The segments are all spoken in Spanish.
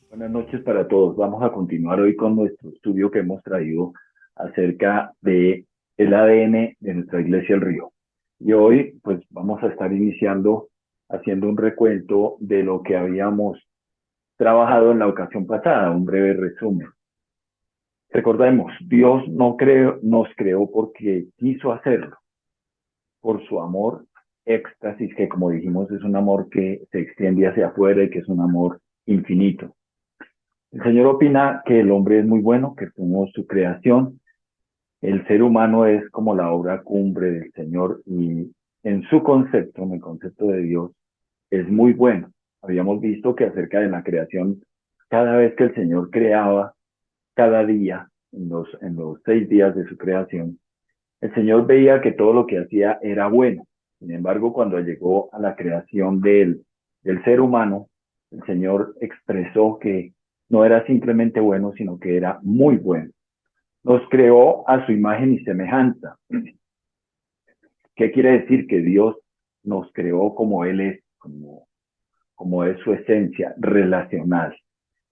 Buenas noches para todos. Vamos a continuar hoy con nuestro estudio que hemos traído acerca de el ADN de nuestra Iglesia El Río. Y hoy, pues, vamos a estar iniciando haciendo un recuento de lo que habíamos trabajado en la ocasión pasada, un breve resumen. Recordemos, Dios nos creó porque quiso hacerlo, por su amor éxtasis, que como dijimos es un amor que se extiende hacia afuera y que es un amor infinito. El Señor opina que el hombre es muy bueno, que somos su creación. El ser humano es como la obra cumbre del Señor y en su concepto, en el concepto de Dios, es muy bueno. Habíamos visto que acerca de la creación, cada vez que el Señor creaba, cada día, en los 6 días de su creación, el Señor veía que todo lo que hacía era bueno. Sin embargo, cuando llegó a la creación del ser humano, el Señor expresó que no era simplemente bueno, sino que era muy bueno. Nos creó a su imagen y semejanza. ¿Qué quiere decir? Que Dios nos creó como Él es, como es su esencia, relacional.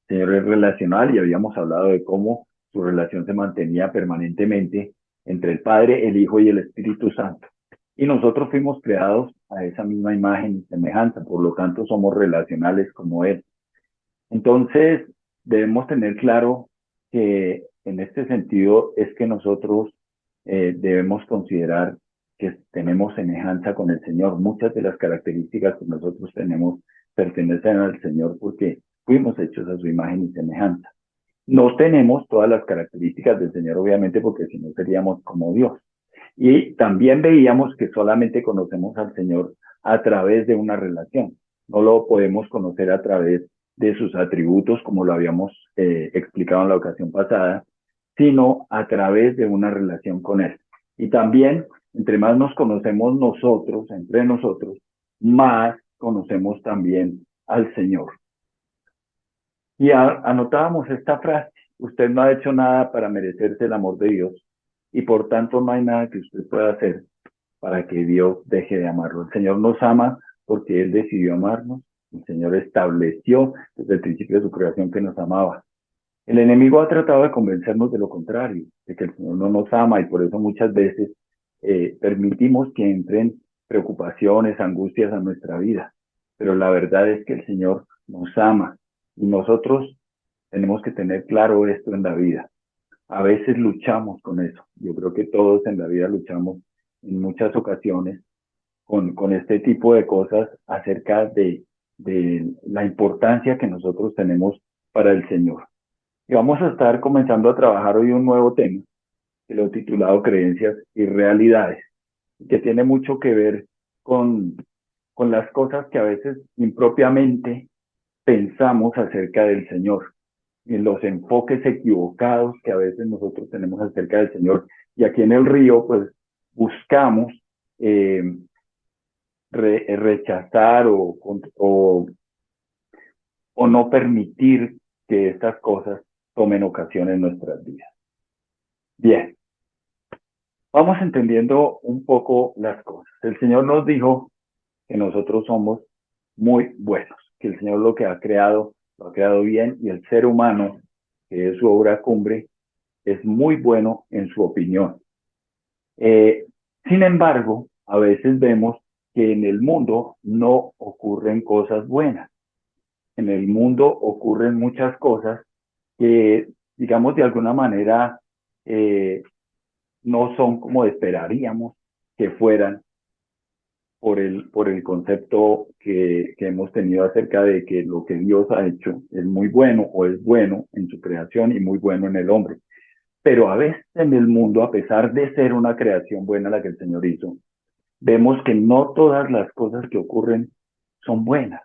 El Señor es relacional y habíamos hablado de cómo su relación se mantenía permanentemente entre el Padre, el Hijo y el Espíritu Santo. Y nosotros fuimos creados a esa misma imagen y semejanza, por lo tanto somos relacionales como Él. Entonces, debemos tener claro que en este sentido es que nosotros debemos considerar que tenemos semejanza con el Señor. Muchas de las características que nosotros tenemos pertenecen al Señor porque fuimos hechos a su imagen y semejanza. No tenemos todas las características del Señor, obviamente, porque si no seríamos como Dios. Y también veíamos que solamente conocemos al Señor a través de una relación. No lo podemos conocer a través de sus atributos, como lo habíamos explicado en la ocasión pasada, sino a través de una relación con Él. Y también, entre más nos conocemos nosotros, entre nosotros, más conocemos también al Señor. Y anotábamos esta frase: usted no ha hecho nada para merecerse el amor de Dios y por tanto no hay nada que usted pueda hacer para que Dios deje de amarlo. El Señor nos ama porque Él decidió amarnos. El Señor estableció desde el principio de su creación que nos amaba. El enemigo ha tratado de convencernos de lo contrario, de que el Señor no nos ama, y por eso muchas veces permitimos que entren preocupaciones, angustias a nuestra vida. Pero la verdad es que el Señor nos ama y nosotros tenemos que tener claro esto en la vida. A veces luchamos con eso. Yo creo que todos en la vida luchamos en muchas ocasiones con este tipo de cosas acerca de la importancia que nosotros tenemos para el Señor. Y vamos a estar comenzando a trabajar hoy un nuevo tema que lo he titulado Creencias y Realidades, que tiene mucho que ver con, con las cosas que a veces impropiamente pensamos acerca del Señor y en los enfoques equivocados que a veces nosotros tenemos acerca del Señor. Y aquí en el río, pues buscamos eh, rechazar o no permitir que estas cosas tomen ocasión en nuestras vidas. Bien, vamos entendiendo un poco las cosas. El Señor nos dijo que nosotros somos muy buenos, que el Señor lo que ha creado, lo ha creado bien, y el ser humano, que es su obra cumbre, es muy bueno en su opinión. Eh, Sin embargo, a veces vemos que en el mundo no ocurren cosas buenas. En el mundo ocurren muchas cosas que, digamos, de alguna manera eh, no son como esperaríamos que fueran por el concepto que hemos tenido acerca de que lo que Dios ha hecho es muy bueno o es bueno en su creación y muy bueno en el hombre. Pero a veces en el mundo, a pesar de ser una creación buena la que el Señor hizo, vemos que no todas las cosas que ocurren son buenas.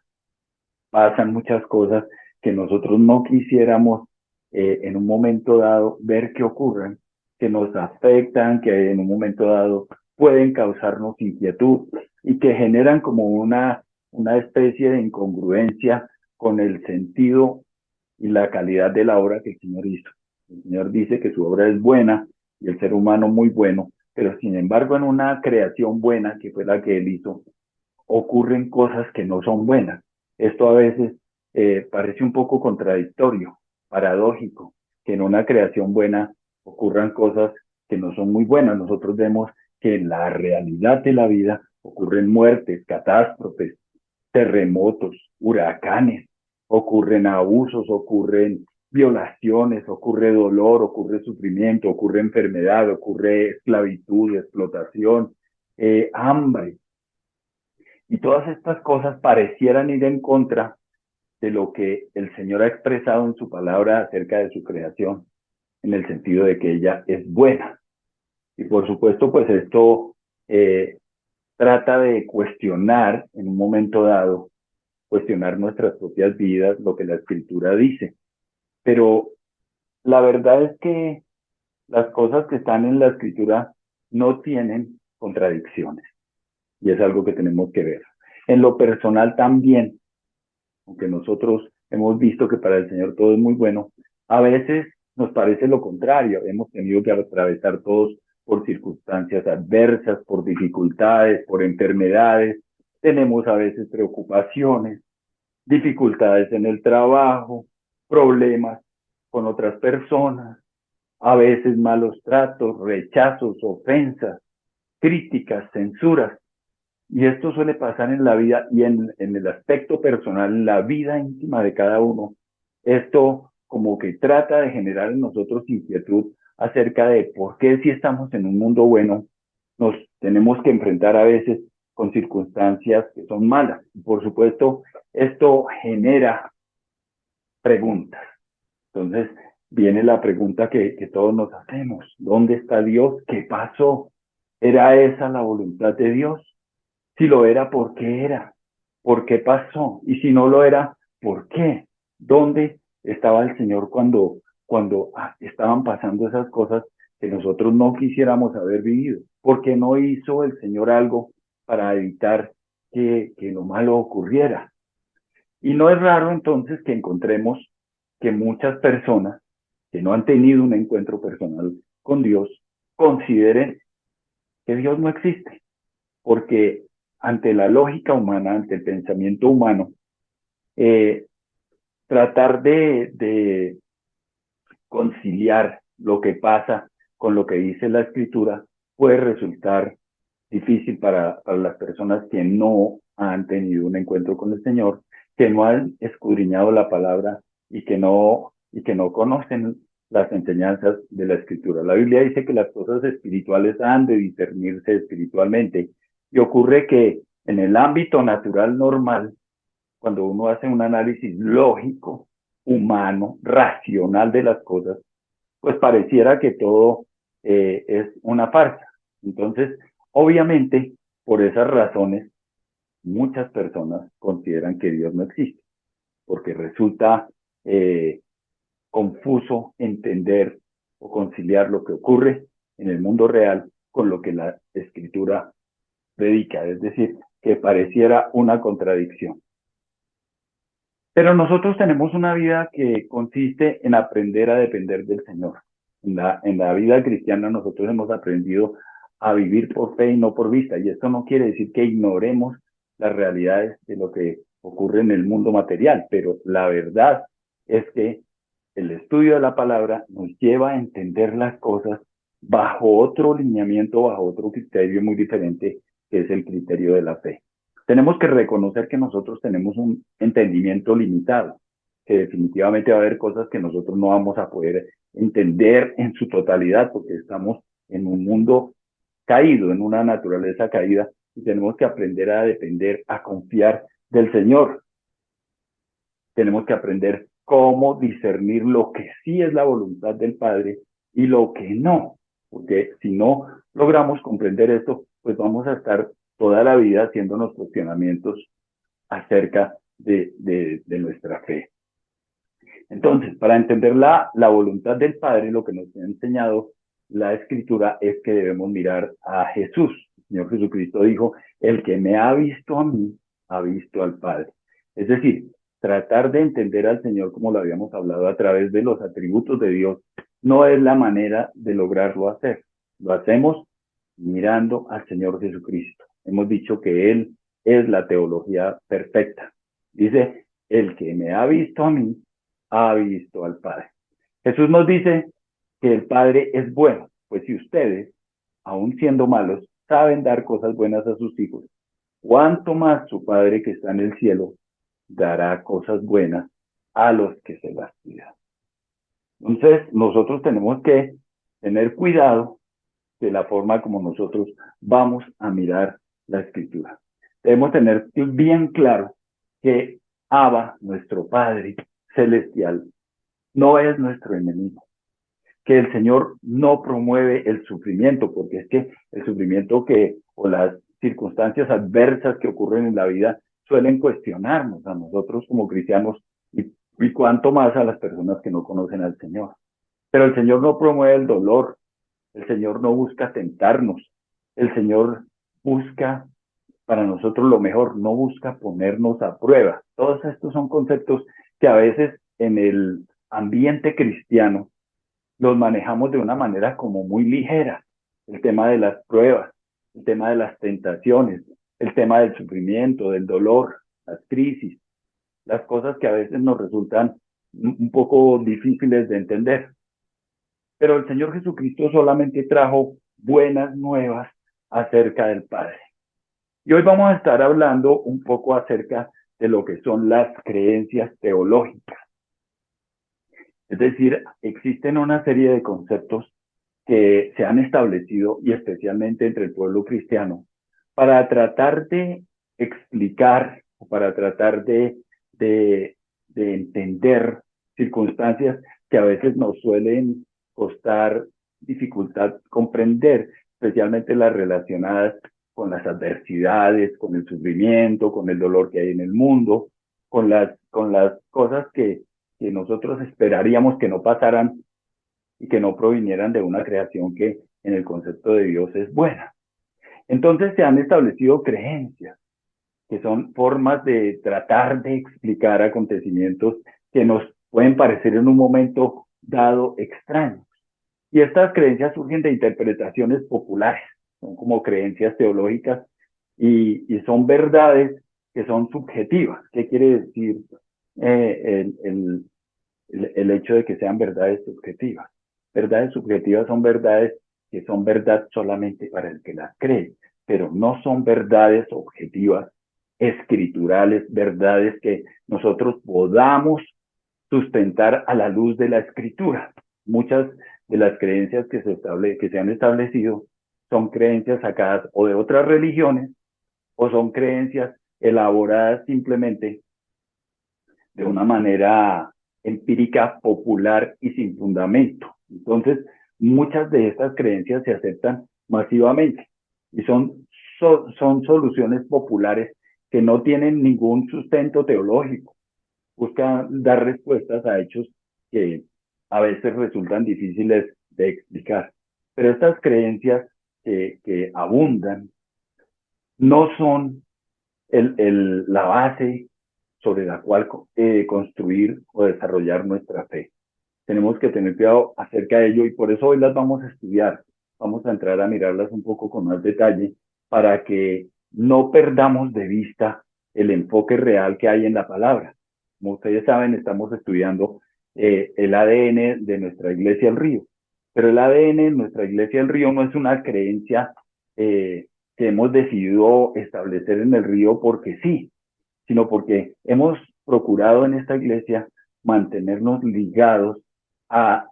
Pasan muchas cosas que nosotros no quisiéramos en un momento dado ver que ocurran, que nos afectan, que en un momento dado pueden causarnos inquietud y que generan como una especie de incongruencia con el sentido y la calidad de la obra que el Señor hizo. El Señor dice que su obra es buena y el ser humano muy bueno, pero sin embargo en una creación buena, que fue la que Él hizo, ocurren cosas que no son buenas. Esto a veces parece un poco contradictorio, paradójico, que en una creación buena ocurran cosas que no son muy buenas. Nosotros vemos que en la realidad de la vida ocurren muertes, catástrofes, terremotos, huracanes, ocurren abusos, ocurren violaciones, ocurre dolor, ocurre sufrimiento, ocurre enfermedad, ocurre esclavitud, explotación, hambre. Y todas estas cosas parecieran ir en contra de lo que el Señor ha expresado en su palabra acerca de su creación, en el sentido de que ella es buena. Y por supuesto, pues esto trata de cuestionar en un momento dado, cuestionar nuestras propias vidas, lo que la Escritura dice. Pero la verdad es que las cosas que están en la Escritura no tienen contradicciones. Y es algo que tenemos que ver. En lo personal también, aunque nosotros hemos visto que para el Señor todo es muy bueno, a veces nos parece lo contrario. Hemos tenido que atravesar todos por circunstancias adversas, por dificultades, por enfermedades. Tenemos a veces preocupaciones, dificultades en el trabajo, problemas con otras personas, a veces malos tratos, rechazos, ofensas, críticas, censuras. Y esto suele pasar en la vida y en el aspecto personal, en la vida íntima de cada uno. Esto como que trata de generar en nosotros inquietud acerca de por qué si estamos en un mundo bueno, nos tenemos que enfrentar a veces con circunstancias que son malas. Y por supuesto, esto genera preguntas. Entonces, viene la pregunta que todos nos hacemos. ¿Dónde está Dios? ¿Qué pasó? ¿Era esa la voluntad de Dios? Si lo era, ¿por qué era? ¿Por qué pasó? Y si no lo era, ¿por qué? ¿Dónde estaba el Señor cuando estaban pasando esas cosas que nosotros no quisiéramos haber vivido? ¿Por qué no hizo el Señor algo para evitar que lo malo ocurriera? Y no es raro entonces que encontremos que muchas personas que no han tenido un encuentro personal con Dios consideren que Dios no existe, porque ante la lógica humana, ante el pensamiento humano, eh, tratar de conciliar lo que pasa con lo que dice la Escritura puede resultar difícil para las personas que no han tenido un encuentro con el Señor, que no han escudriñado la palabra y que no conocen las enseñanzas de la Escritura. La Biblia dice que las cosas espirituales han de discernirse espiritualmente y ocurre que en el ámbito natural normal, cuando uno hace un análisis lógico, humano, racional de las cosas, pues pareciera que todo es una farsa. Entonces, obviamente, por esas razones, muchas personas consideran que Dios no existe, porque resulta confuso entender o conciliar lo que ocurre en el mundo real con lo que la Escritura predica, es decir, que pareciera una contradicción. Pero nosotros tenemos una vida que consiste en aprender a depender del Señor. En la vida cristiana nosotros hemos aprendido a vivir por fe y no por vista. Y esto no quiere decir que ignoremos las realidades de lo que ocurre en el mundo material, pero la verdad es que el estudio de la palabra nos lleva a entender las cosas bajo otro lineamiento, bajo otro criterio muy diferente, que es el criterio de la fe. Tenemos que reconocer que nosotros tenemos un entendimiento limitado, que definitivamente va a haber cosas que nosotros no vamos a poder entender en su totalidad, porque estamos en un mundo caído, en una naturaleza caída, y tenemos que aprender a depender, a confiar del Señor. Tenemos que aprender cómo discernir lo que sí es la voluntad del Padre y lo que no, porque si no logramos comprender esto, pues vamos a estar toda la vida haciéndonos cuestionamientos acerca de nuestra fe. Entonces, para entender la voluntad del Padre, lo que nos ha enseñado la Escritura es que debemos mirar a Jesús. El Señor Jesucristo dijo, el que me ha visto a mí, ha visto al Padre. Es decir, tratar de entender al Señor, como lo habíamos hablado, a través de los atributos de Dios, no es la manera de lograrlo hacer. Lo hacemos mirando al Señor Jesucristo. Hemos dicho que Él es la teología perfecta. Dice el que me ha visto a mí, ha visto al Padre. Jesús nos dice que el Padre es bueno, pues si ustedes, aun siendo malos, saben dar cosas buenas a sus hijos, cuánto más su Padre que está en el cielo dará cosas buenas a los que se las pidan. Entonces, nosotros tenemos que tener cuidado de la forma como nosotros vamos a mirar la escritura. Debemos tener bien claro que Abba, nuestro Padre celestial, no es nuestro enemigo, que el Señor no promueve el sufrimiento, porque es que el sufrimiento o las circunstancias adversas que ocurren en la vida suelen cuestionarnos a nosotros como cristianos y cuanto más a las personas que no conocen al Señor. Pero el Señor no promueve el dolor, el Señor no busca tentarnos, el Señor busca para nosotros lo mejor, no busca ponernos a prueba. Todos estos son conceptos que a veces en el ambiente cristiano los manejamos de una manera como muy ligera. El tema de las pruebas, el tema de las tentaciones, el tema del sufrimiento, del dolor, las crisis, las cosas que a veces nos resultan un poco difíciles de entender. Pero el Señor Jesucristo solamente trajo buenas nuevas acerca del Padre. Y hoy vamos a estar hablando un poco acerca de lo que son las creencias teológicas. Es decir, existen una serie de conceptos que se han establecido, y especialmente entre el pueblo cristiano, para tratar de explicar o para tratar de entender circunstancias que a veces nos suelen costar dificultad comprender, especialmente las relacionadas con las adversidades, con el sufrimiento, con el dolor que hay en el mundo, con las cosas que nosotros esperaríamos que no pasaran y que no provinieran de una creación que en el concepto de Dios es buena. Entonces se han establecido creencias, que son formas de tratar de explicar acontecimientos que nos pueden parecer en un momento dado extraños. Y estas creencias surgen de interpretaciones populares, son como creencias teológicas y son verdades que son subjetivas. ¿Qué quiere decir el hecho de que sean verdades subjetivas? Verdades subjetivas son verdades que son verdad solamente para el que las cree, pero no son verdades objetivas, escriturales, verdades que nosotros podamos sustentar a la luz de la escritura. Muchas de las creencias que se han establecido son creencias sacadas o de otras religiones o son creencias elaboradas simplemente de una manera empírica, popular y sin fundamento. Entonces, muchas de estas creencias se aceptan masivamente y son soluciones populares que no tienen ningún sustento teológico. Buscan dar respuestas a hechos que a veces resultan difíciles de explicar. Pero estas creencias que abundan no son la base sobre la cual construir o desarrollar nuestra fe. Tenemos que tener cuidado acerca de ello y por eso hoy las vamos a estudiar. Vamos a entrar a mirarlas un poco con más detalle para que no perdamos de vista el enfoque real que hay en la palabra. Como ustedes saben, estamos estudiando el ADN de nuestra iglesia El Río, pero el ADN de nuestra iglesia El Río no es una creencia que hemos decidido establecer en el río porque sí, sino porque hemos procurado en esta iglesia mantenernos ligados a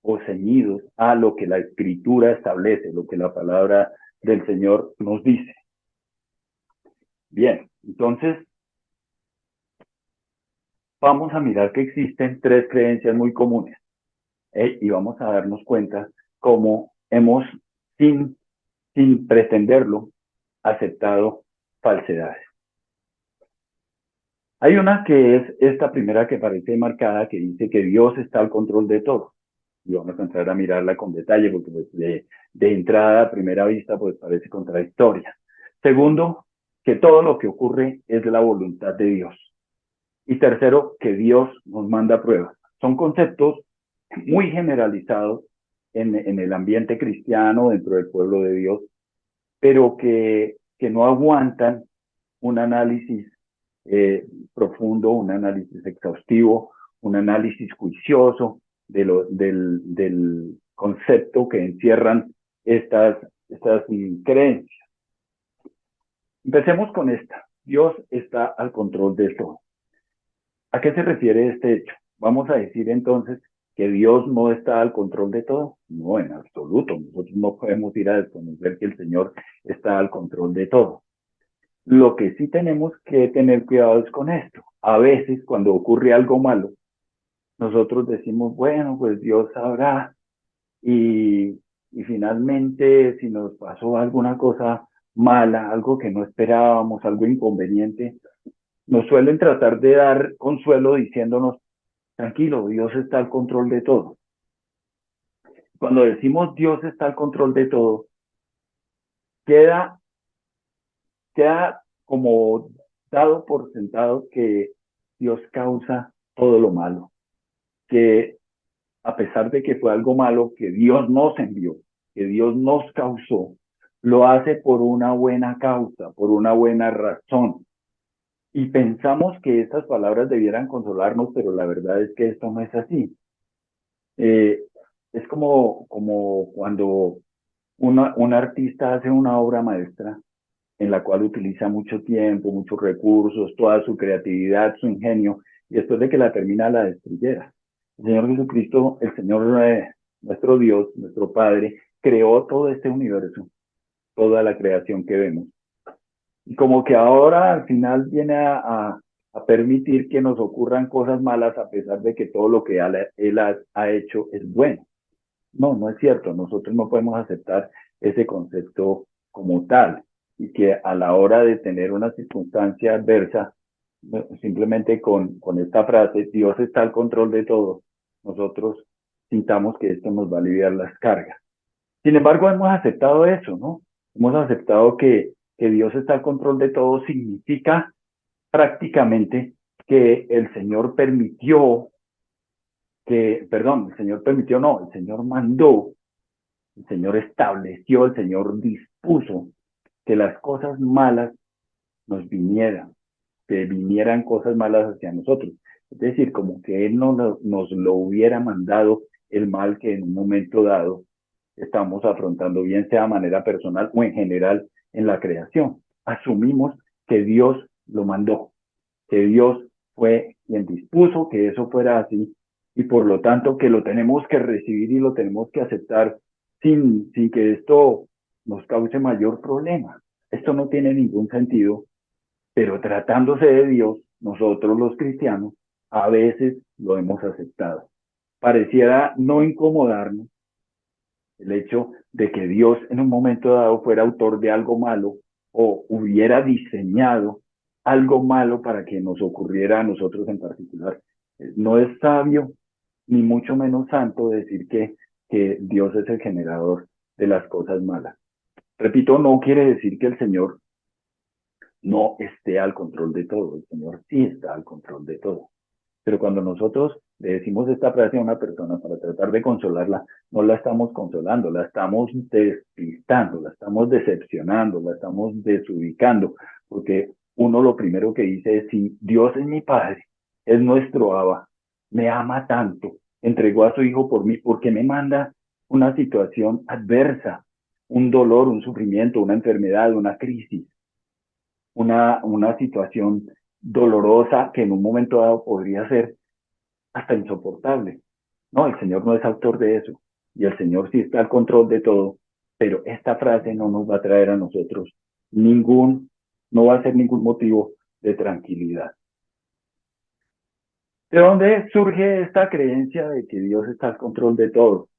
o ceñidos a lo que la escritura establece, lo que la palabra del Señor nos dice. Bien, entonces vamos a mirar que existen tres creencias muy comunes y vamos a darnos cuenta cómo hemos, sin pretenderlo, aceptado falsedades. Hay una que es esta primera que parece marcada, que dice que Dios está al control de todo. Y vamos a entrar a mirarla con detalle, porque pues, de entrada, a primera vista, pues parece contradictoria. Segundo, que todo lo que ocurre es de la voluntad de Dios. Y tercero, que Dios nos manda pruebas. Son conceptos muy generalizados en el ambiente cristiano, dentro del pueblo de Dios, pero que no aguantan un análisis profundo, un análisis exhaustivo, un análisis juicioso del concepto que encierran estas creencias. Empecemos con esta. Dios está al control de todo. ¿A qué se refiere este hecho? Vamos a decir entonces que Dios no está al control de todo. No, en absoluto. Nosotros no podemos ir a desconocer que el Señor está al control de todo. Lo que sí tenemos que tener cuidado es con esto. A veces, cuando ocurre algo malo, nosotros decimos, bueno, pues Dios sabrá, y finalmente, si nos pasó alguna cosa mala, algo que no esperábamos, algo inconveniente, nos suelen tratar de dar consuelo diciéndonos, tranquilo, Dios está al control de todo. Cuando decimos Dios está al control de todo, queda como dado por sentado que Dios causa todo lo malo, que a pesar de que fue algo malo que Dios nos envió, que Dios nos causó, lo hace por una buena causa, por una buena razón. Y pensamos que estas palabras debieran consolarnos, pero la verdad es que esto no es así. Es como cuando un artista hace una obra maestra en la cual utiliza mucho tiempo, muchos recursos, toda su creatividad, su ingenio, y después de que la termina la destruyera. El Señor Jesucristo, el Señor, nuestro Dios, nuestro Padre, creó todo este universo, toda la creación que vemos. Y como que ahora al final viene a permitir que nos ocurran cosas malas a pesar de que todo lo que Él ha hecho es bueno. No, no es cierto. Nosotros no podemos aceptar ese concepto como tal. Y que a la hora de tener una circunstancia adversa, simplemente con esta frase, Dios está al control de todo, nosotros sintamos que esto nos va a aliviar las cargas. Sin embargo, hemos aceptado eso, ¿no? Hemos aceptado que Dios está al control de todo, significa prácticamente que el Señor permitió el Señor permitió, no, el Señor mandó, el Señor estableció, el Señor dispuso que las cosas malas nos vinieran, que vinieran cosas malas hacia nosotros. Es decir, como que Él nos lo hubiera mandado el mal que en un momento dado estamos afrontando, bien sea de manera personal o en general en la creación. Asumimos que Dios lo mandó, que Dios fue quien dispuso que eso fuera así y por lo tanto que lo tenemos que recibir y lo tenemos que aceptar sin que esto nos cause mayor problema. Esto no tiene ningún sentido, pero tratándose de Dios, nosotros los cristianos a veces lo hemos aceptado. Pareciera no incomodarnos el hecho de que Dios en un momento dado fuera autor de algo malo o hubiera diseñado algo malo para que nos ocurriera a nosotros en particular. No es sabio, ni mucho menos santo, decir que Dios es el generador de las cosas malas. Repito, no quiere decir que el Señor no esté al control de todo. El Señor sí está al control de todo. Pero cuando nosotros le decimos esta frase a una persona para tratar de consolarla, no la estamos consolando, la estamos despistando, la estamos decepcionando, la estamos desubicando, porque uno lo primero que dice es, si Dios es mi Padre, es nuestro Abba, me ama tanto, entregó a su Hijo por mí, ¿por qué me manda una situación adversa, un dolor, un sufrimiento, una enfermedad, una crisis, una situación dolorosa que en un momento dado podría ser hasta insoportable? No, el Señor no es autor de eso. Y el Señor sí está al control de todo. Pero esta frase no nos va a traer a nosotros no va a ser ningún motivo de tranquilidad. ¿De dónde surge esta creencia de que Dios está al control de todo?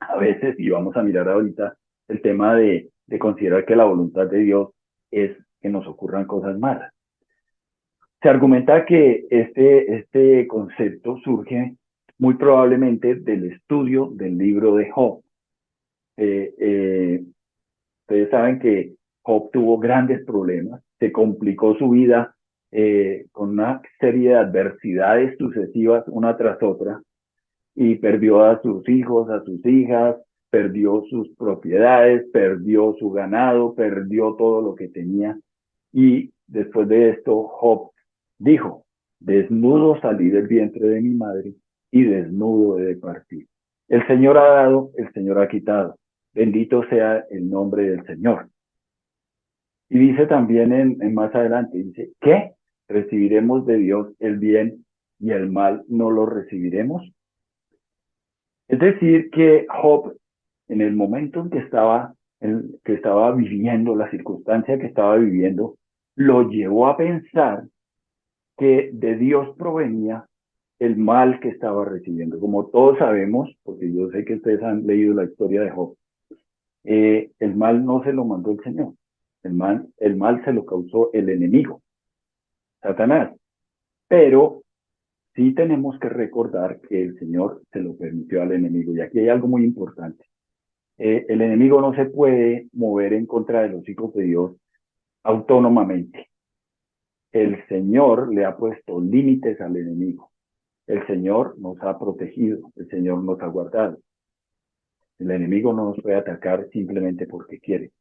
A veces, y vamos a mirar ahorita el tema de considerar que la voluntad de Dios es que nos ocurran cosas malas. Se argumenta que este concepto surge muy probablemente del estudio del libro de Job. Ustedes saben que Job tuvo grandes problemas, se complicó su vida con una serie de adversidades sucesivas una tras otra y perdió a sus hijos, a sus hijas, perdió sus propiedades, perdió su ganado, perdió todo lo que tenía y después de esto Job Dijo, desnudo salí del vientre de mi madre y desnudo he de partir. El Señor ha dado, el Señor ha quitado. Bendito sea el nombre del Señor. Y dice también en más adelante, dice, ¿qué? ¿Recibiremos de Dios el bien y el mal no lo recibiremos? Es decir, que Job, en el momento que estaba viviendo, la circunstancia que estaba viviendo, lo llevó a pensar que de Dios provenía el mal que estaba recibiendo. Como todos sabemos, porque yo sé que ustedes han leído la historia de Job, el mal no se lo mandó el Señor. El mal se lo causó el enemigo, Satanás. Pero sí tenemos que recordar que el Señor se lo permitió al enemigo. Y aquí hay algo muy importante. El enemigo no se puede mover en contra de los hijos de Dios autónomamente. El Señor le ha puesto límites al enemigo. El Señor nos ha protegido, el Señor nos ha guardado. El enemigo no nos puede atacar simplemente porque quiere.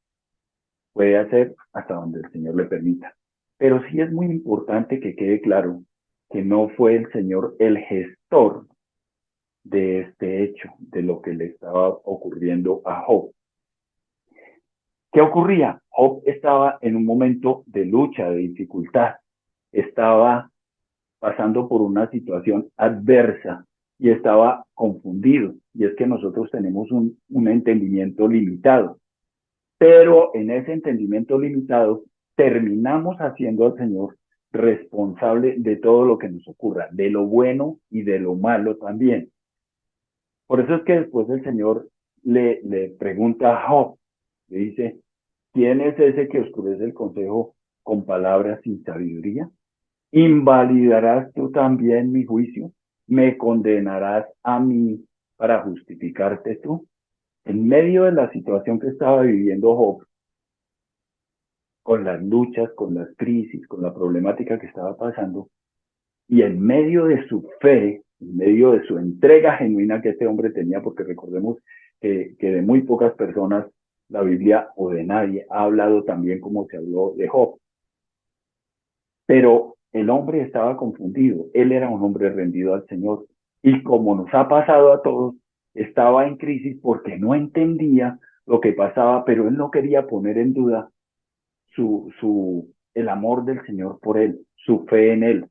Puede hacer hasta donde el Señor le permita. Pero sí es muy importante que quede claro que no fue el Señor el gestor de este hecho, de lo que le estaba ocurriendo a Job. ¿Qué ocurría? Job estaba en un momento de lucha, de dificultad. Estaba pasando por una situación adversa y estaba confundido. Y es que nosotros tenemos un entendimiento limitado. Pero en ese entendimiento limitado terminamos haciendo al Señor responsable de todo lo que nos ocurra, de lo bueno y de lo malo también. Por eso es que después el Señor le pregunta a Job, le dice, ¿quién es ese que oscurece el consejo con palabras sin sabiduría? ¿Invalidarás tú también mi juicio? ¿Me condenarás a mí para justificarte tú? En medio de la situación que estaba viviendo Job, con las luchas, con las crisis, con la problemática que estaba pasando, y en medio de su fe, en medio de su entrega genuina que este hombre tenía, porque recordemos que de muy pocas personas la Biblia o de nadie ha hablado también como se habló de Job. Pero el hombre estaba confundido, él era un hombre rendido al Señor, y como nos ha pasado a todos, estaba en crisis porque no entendía lo que pasaba, pero él no quería poner en duda el amor del Señor por él, su fe en él.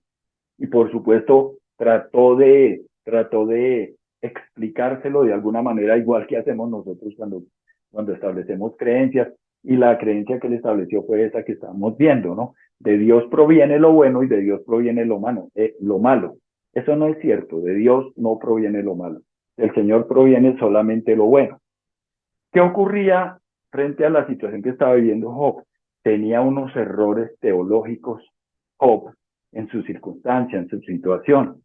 Y por supuesto, trató de explicárselo de alguna manera, igual que hacemos nosotros cuando establecemos creencias. Y la creencia que él estableció fue esa que estamos viendo, ¿no? De Dios proviene lo bueno y de Dios proviene lo malo. Eso no es cierto, de Dios no proviene lo malo. Del Señor proviene solamente lo bueno. ¿Qué ocurría frente a la situación que estaba viviendo Job? Tenía unos errores teológicos Job en su circunstancia, en su situación.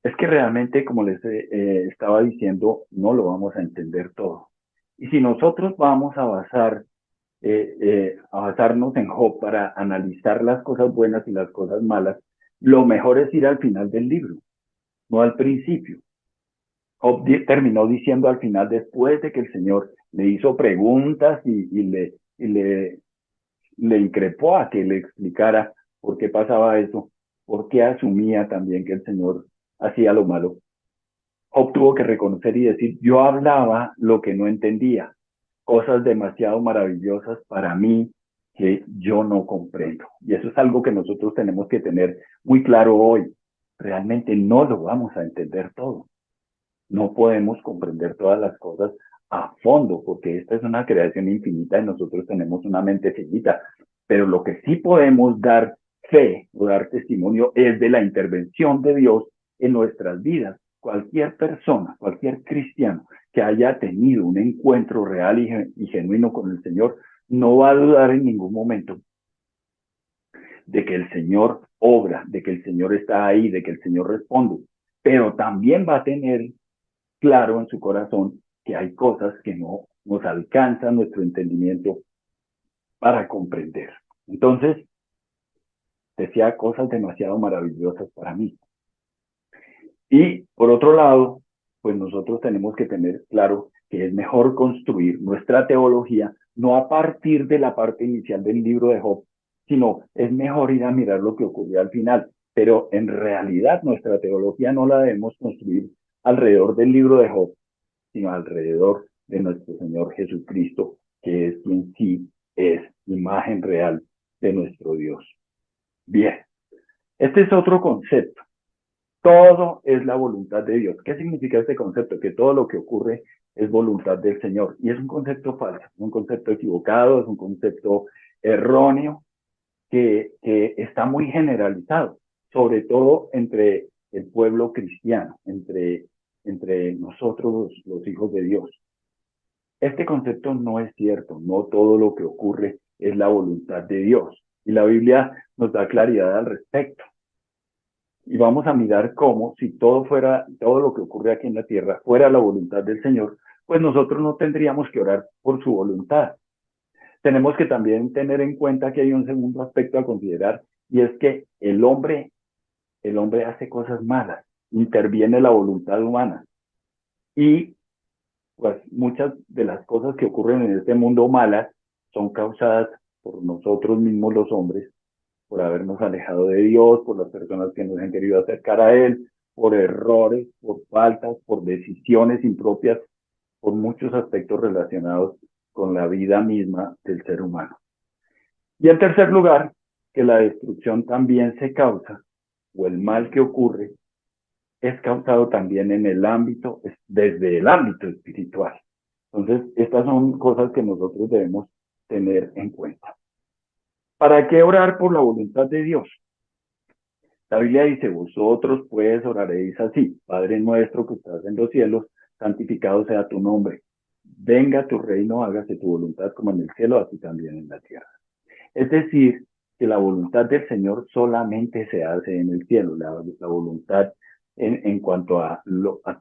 Es que realmente, como les estaba diciendo, no lo vamos a entender todo. Y si nosotros vamos a basarnos en Job para analizar las cosas buenas y las cosas malas, lo mejor es ir al final del libro, no al principio. Job terminó diciendo al final, después de que el Señor le hizo preguntas le increpó a que le explicara por qué pasaba eso, por qué asumía también que el Señor hacía lo malo. Job tuvo que reconocer y decir, yo hablaba lo que no entendía, cosas demasiado maravillosas para mí que yo no comprendo. Y eso es algo que nosotros tenemos que tener muy claro hoy. Realmente no lo vamos a entender todo. No podemos comprender todas las cosas a fondo, porque esta es una creación infinita y nosotros tenemos una mente finita. Pero lo que sí podemos dar fe o dar testimonio es de la intervención de Dios en nuestras vidas. Cualquier persona, cualquier cristiano que haya tenido un encuentro real y genuino con el Señor, no va a dudar en ningún momento de que el Señor obra, de que el Señor está ahí, de que el Señor responde, pero también va a tener claro en su corazón que hay cosas que no nos alcanzan nuestro entendimiento para comprender. Entonces, decía cosas demasiado maravillosas para mí. Y por otro lado, pues nosotros tenemos que tener claro que es mejor construir nuestra teología no a partir de la parte inicial del libro de Job, sino es mejor ir a mirar lo que ocurrió al final. Pero en realidad nuestra teología no la debemos construir alrededor del libro de Job, sino alrededor de nuestro Señor Jesucristo, que es quien sí es imagen real de nuestro Dios. Bien, este es otro concepto. Todo es la voluntad de Dios. ¿Qué significa este concepto? Que todo lo que ocurre es voluntad del Señor. Y es un concepto falso, un concepto equivocado, es un concepto erróneo que está muy generalizado, sobre todo entre el pueblo cristiano, entre nosotros los hijos de Dios. Este concepto no es cierto, no todo lo que ocurre es la voluntad de Dios. Y la Biblia nos da claridad al respecto. Y vamos a mirar cómo, si todo lo que ocurre aquí en la tierra fuera la voluntad del Señor, pues nosotros no tendríamos que orar por su voluntad. Tenemos que también tener en cuenta que hay un segundo aspecto a considerar, y es que el hombre hace cosas malas, interviene la voluntad humana. Y pues muchas de las cosas que ocurren en este mundo malas son causadas por nosotros mismos los hombres, por habernos alejado de Dios, por las personas que nos han querido acercar a Él, por errores, por faltas, por decisiones impropias, por muchos aspectos relacionados con la vida misma del ser humano. Y en tercer lugar, que la destrucción también se causa, o el mal que ocurre, es causado también en el ámbito, desde el ámbito espiritual. Entonces, estas son cosas que nosotros debemos tener en cuenta. ¿Para qué orar por la voluntad de Dios? La Biblia dice, vosotros pues oraréis así, Padre nuestro que estás en los cielos, santificado sea tu nombre. Venga tu reino, hágase tu voluntad como en el cielo, así también en la tierra. Es decir, que la voluntad del Señor solamente se hace en el cielo, la voluntad en cuanto a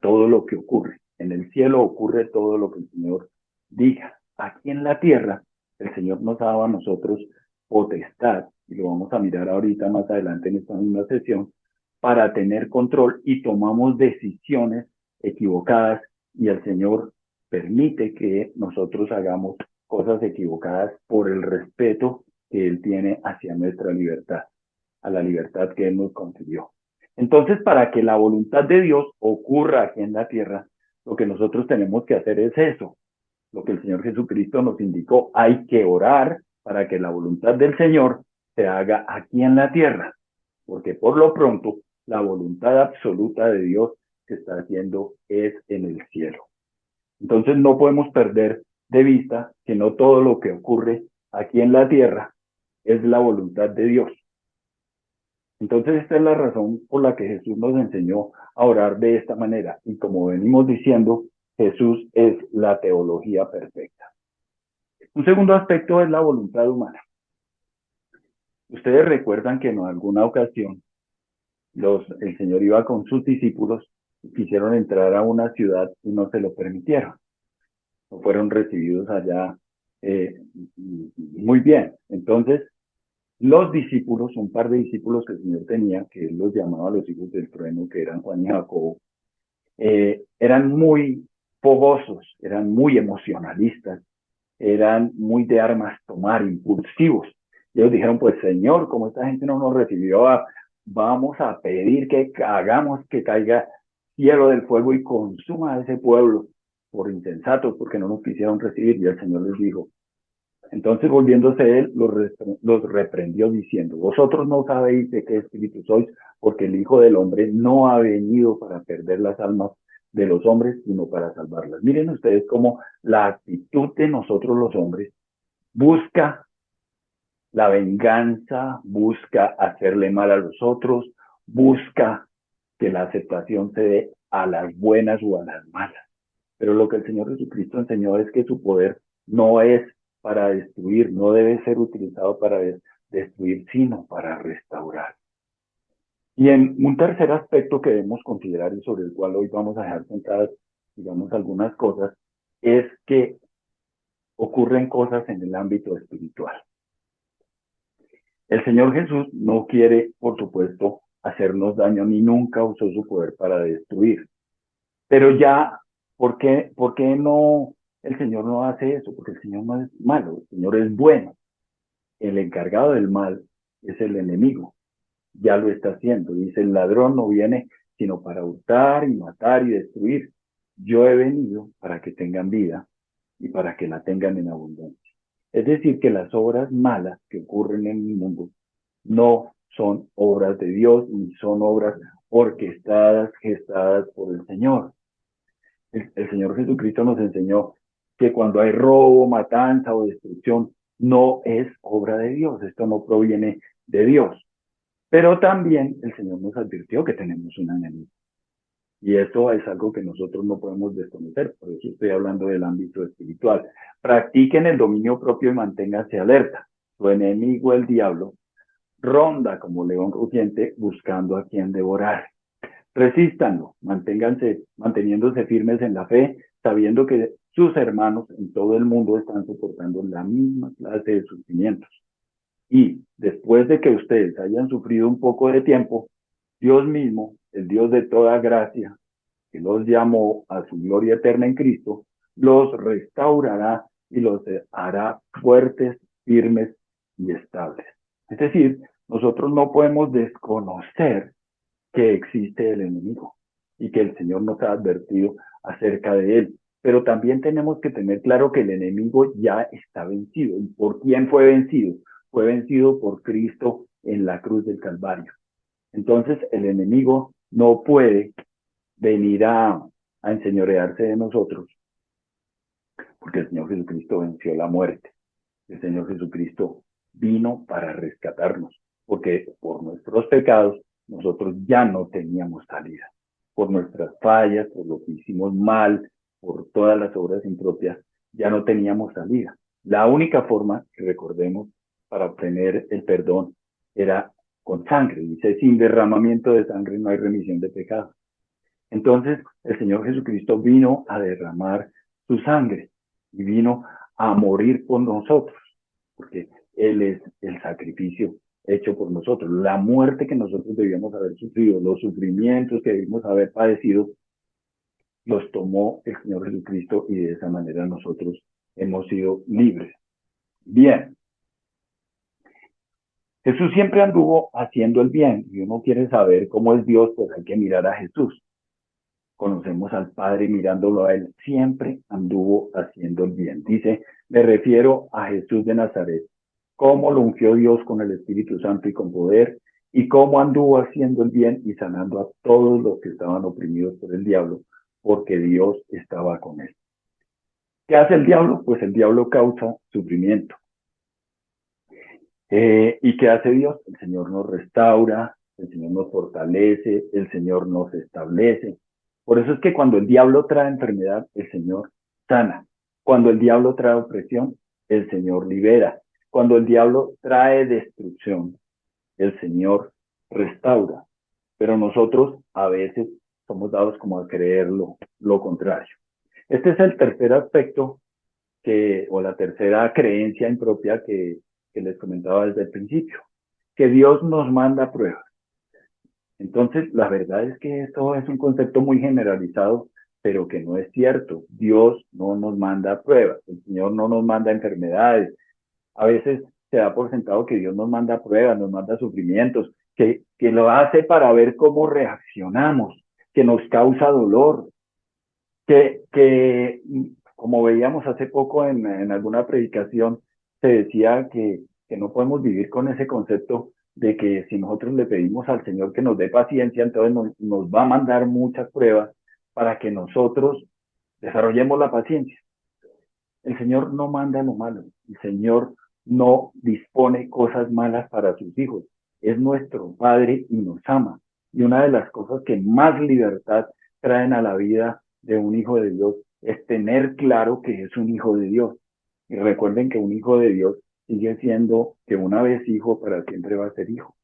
todo lo que ocurre. En el cielo ocurre todo lo que el Señor diga. Aquí en la tierra, el Señor nos ha dado a nosotros potestad, y lo vamos a mirar ahorita más adelante en esta misma sesión, para tener control y tomamos decisiones equivocadas y el Señor permite que nosotros hagamos cosas equivocadas por el respeto que Él tiene hacia nuestra libertad, a la libertad que Él nos concedió. Entonces, para que la voluntad de Dios ocurra aquí en la tierra, lo que nosotros tenemos que hacer es eso, lo que el Señor Jesucristo nos indicó, hay que orar para que la voluntad del Señor se haga aquí en la tierra, porque por lo pronto la voluntad absoluta de Dios que está haciendo es en el cielo. Entonces no podemos perder de vista que no todo lo que ocurre aquí en la tierra es la voluntad de Dios. Entonces esta es la razón por la que Jesús nos enseñó a orar de esta manera. Y como venimos diciendo, Jesús es la teología perfecta. Un segundo aspecto es la voluntad humana. Ustedes recuerdan que en alguna ocasión el Señor iba con sus discípulos y quisieron entrar a una ciudad y no se lo permitieron. No fueron recibidos allá muy bien. Entonces, los discípulos, un par de discípulos que el Señor tenía, que Él los llamaba los hijos del trueno, que eran Juan y Jacobo, eran muy fogosos, eran muy emocionalistas, eran muy de armas tomar, impulsivos. Y ellos dijeron, pues Señor, como esta gente no nos recibió, vamos a pedir que hagamos que caiga cielo del fuego y consuma a ese pueblo por insensatos, porque no nos quisieron recibir. Y el Señor les dijo, entonces volviéndose él, los reprendió diciendo, vosotros no sabéis de qué espíritu sois, porque el Hijo del Hombre no ha venido para perder las almas de los hombres, sino para salvarlas. Miren ustedes cómo la actitud de nosotros los hombres busca la venganza, busca hacerle mal a los otros, busca que la aceptación se dé a las buenas o a las malas. Pero lo que el Señor Jesucristo enseñó es que su poder no es para destruir, no debe ser utilizado para destruir, sino para restaurar. Y en un tercer aspecto que debemos considerar y sobre el cual hoy vamos a dejar sentadas, digamos, algunas cosas, es que ocurren cosas en el ámbito espiritual. El Señor Jesús no quiere, por supuesto, hacernos daño ni nunca usó su poder para destruir. Pero ya, ¿por qué no el Señor no hace eso? Porque el Señor no es malo, el Señor es bueno. el encargado del mal es el enemigo. Ya lo está haciendo. Dice, el ladrón no viene sino para hurtar y matar y destruir. Yo he venido para que tengan vida y para que la tengan en abundancia. Es decir, que las obras malas que ocurren en el mundo no son obras de Dios ni son obras orquestadas, gestadas por el Señor. El Señor Jesucristo nos enseñó que cuando hay robo, matanza o destrucción, no es obra de Dios. Esto no proviene de Dios. Pero también el Señor nos advirtió que tenemos un enemigo. Y esto es algo que nosotros no podemos desconocer. Por eso estoy hablando del ámbito espiritual. Practiquen el dominio propio y manténganse alerta. Su enemigo, el diablo, ronda como león rugiente buscando a quien devorar. Resístanlo, manteniéndose firmes en la fe, sabiendo que sus hermanos en todo el mundo están soportando la misma clase de sufrimientos. Y después de que ustedes hayan sufrido un poco de tiempo, Dios mismo, el Dios de toda gracia, que los llamó a su gloria eterna en Cristo, los restaurará y los hará fuertes, firmes y estables. Es decir, nosotros no podemos desconocer que existe el enemigo y que el Señor nos ha advertido acerca de él. Pero también tenemos que tener claro que el enemigo ya está vencido. ¿Y por quién fue vencido? Fue vencido por Cristo en la cruz del Calvario. Entonces el enemigo no puede venir a enseñorearse de nosotros, porque el Señor Jesucristo venció la muerte. El Señor Jesucristo vino para rescatarnos, porque por nuestros pecados nosotros ya no teníamos salida. Por nuestras fallas, por lo que hicimos mal, por todas las obras impropias, ya no teníamos salida. La única forma, que recordemos, para obtener el perdón era con sangre. Dice, sin derramamiento de sangre no hay remisión de pecados. Entonces, el Señor Jesucristo vino a derramar su sangre y vino a morir por nosotros, porque Él es el sacrificio hecho por nosotros. La muerte que nosotros debíamos haber sufrido, los sufrimientos que debimos haber padecido, los tomó el Señor Jesucristo y de esa manera nosotros hemos sido libres. Bien, Jesús siempre anduvo haciendo el bien y uno quiere saber cómo es Dios, pues hay que mirar a Jesús. Conocemos al Padre mirándolo a Él, siempre anduvo haciendo el bien. Dice, me refiero a Jesús de Nazaret, cómo lo ungió Dios con el Espíritu Santo y con poder, y cómo anduvo haciendo el bien y sanando a todos los que estaban oprimidos por el diablo, porque Dios estaba con él. ¿Qué hace el diablo? Pues el diablo causa sufrimiento. ¿Y qué hace Dios? El Señor nos restaura, el Señor nos fortalece, el Señor nos establece. Por eso es que cuando el diablo trae enfermedad, el Señor sana. Cuando el diablo trae opresión, el Señor libera. Cuando el diablo trae destrucción, el Señor restaura. Pero nosotros a veces somos dados como a creer lo contrario. Este es el tercer aspecto o la tercera creencia impropia que les comentaba desde el principio, que Dios nos manda pruebas. Entonces, la verdad es que esto es un concepto muy generalizado, pero que no es cierto. Dios no nos manda pruebas, el Señor no nos manda enfermedades. A veces se da por sentado que Dios nos manda pruebas, nos manda sufrimientos, que lo hace para ver cómo reaccionamos, que nos causa dolor, que como veíamos hace poco en alguna predicación, se decía que no podemos vivir con ese concepto de que si nosotros le pedimos al Señor que nos dé paciencia, entonces nos va a mandar muchas pruebas para que nosotros desarrollemos la paciencia. El Señor no manda lo malo, el Señor no dispone cosas malas para sus hijos. Es nuestro Padre y nos ama. Y una de las cosas que más libertad traen a la vida de un hijo de Dios es tener claro que es un hijo de Dios. Y recuerden que un hijo de Dios sigue siendo que una vez hijo, para siempre va a ser hijo.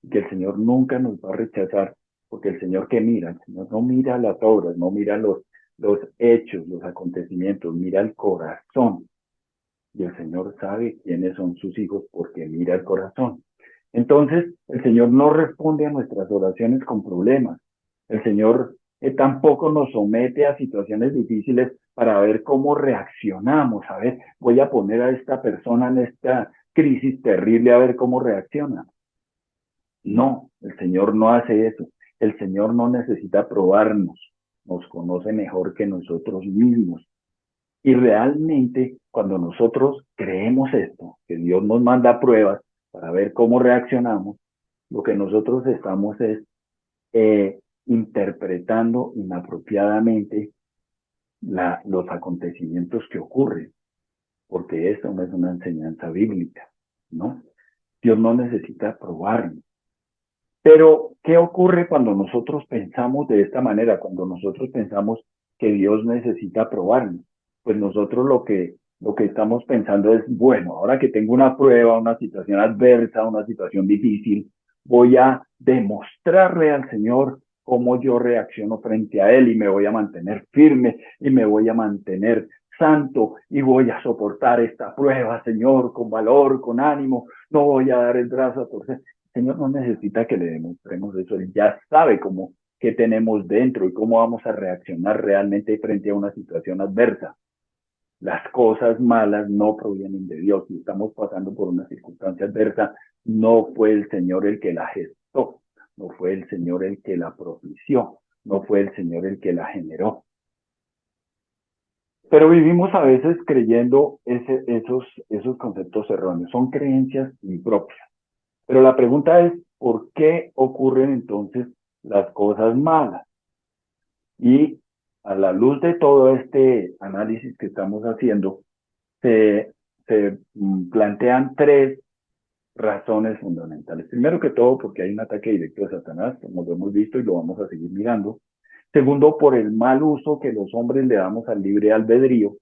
Y que el Señor nunca nos va a rechazar, porque el Señor que mira, el Señor no mira las obras, no mira los hechos, los acontecimientos, mira el corazón. Y el Señor sabe quiénes son sus hijos porque mira el corazón. Entonces, el Señor no responde a nuestras oraciones con problemas. El Señor tampoco nos somete a situaciones difíciles para ver cómo reaccionamos. A ver, voy a poner a esta persona en esta crisis terrible a ver cómo reacciona. No, el Señor no hace eso. El Señor no necesita probarnos, nos conoce mejor que nosotros mismos. Y realmente, cuando nosotros creemos esto, que Dios nos manda pruebas para ver cómo reaccionamos, lo que nosotros estamos es interpretando inapropiadamente los acontecimientos que ocurren, porque esto no es una enseñanza bíblica, ¿no? Dios no necesita probarnos. Pero, ¿qué ocurre cuando nosotros pensamos de esta manera? Cuando nosotros pensamos que Dios necesita probarnos. Pues nosotros lo que estamos pensando es, bueno, ahora que tengo una prueba, una situación adversa, una situación difícil, voy a demostrarle al Señor cómo yo reacciono frente a Él y me voy a mantener firme y me voy a mantener santo y voy a soportar esta prueba, Señor, con valor, con ánimo, no voy a dar el brazo a torcer. El Señor no necesita que le demostremos eso, Él ya sabe cómo, qué tenemos dentro y cómo vamos a reaccionar realmente frente a una situación adversa. Las cosas malas no provienen de Dios. Si estamos pasando por una circunstancia adversa, no fue el Señor el que la gestó, no fue el Señor el que la propició, no fue el Señor el que la generó. Pero vivimos a veces creyendo esos conceptos erróneos, son creencias impropias. Pero la pregunta es, ¿por qué ocurren entonces las cosas malas? Y a la luz de todo este análisis que estamos haciendo, se plantean tres razones fundamentales. Primero que todo, porque hay un ataque directo de Satanás, como lo hemos visto y lo vamos a seguir mirando. Segundo, por el mal uso que los hombres le damos al libre albedrío.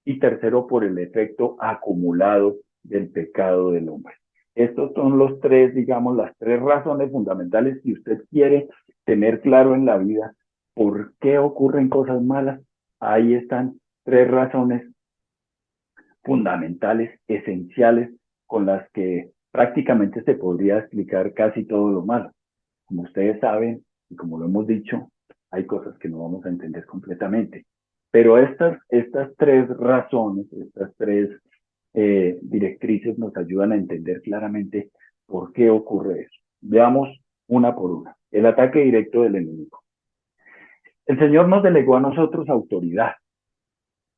Y tercero, por el efecto acumulado del pecado del hombre. Estos son los tres, digamos, las tres razones fundamentales. Si usted quiere tener claro en la vida por qué ocurren cosas malas, ahí están tres razones fundamentales, esenciales, con las que prácticamente se podría explicar casi todo lo malo. Como ustedes saben, y como lo hemos dicho, hay cosas que no vamos a entender completamente. Pero estas tres razones, estas tres directrices nos ayudan a entender claramente por qué ocurre eso. Veamos una por una. El ataque directo del enemigo. El Señor nos delegó a nosotros autoridad,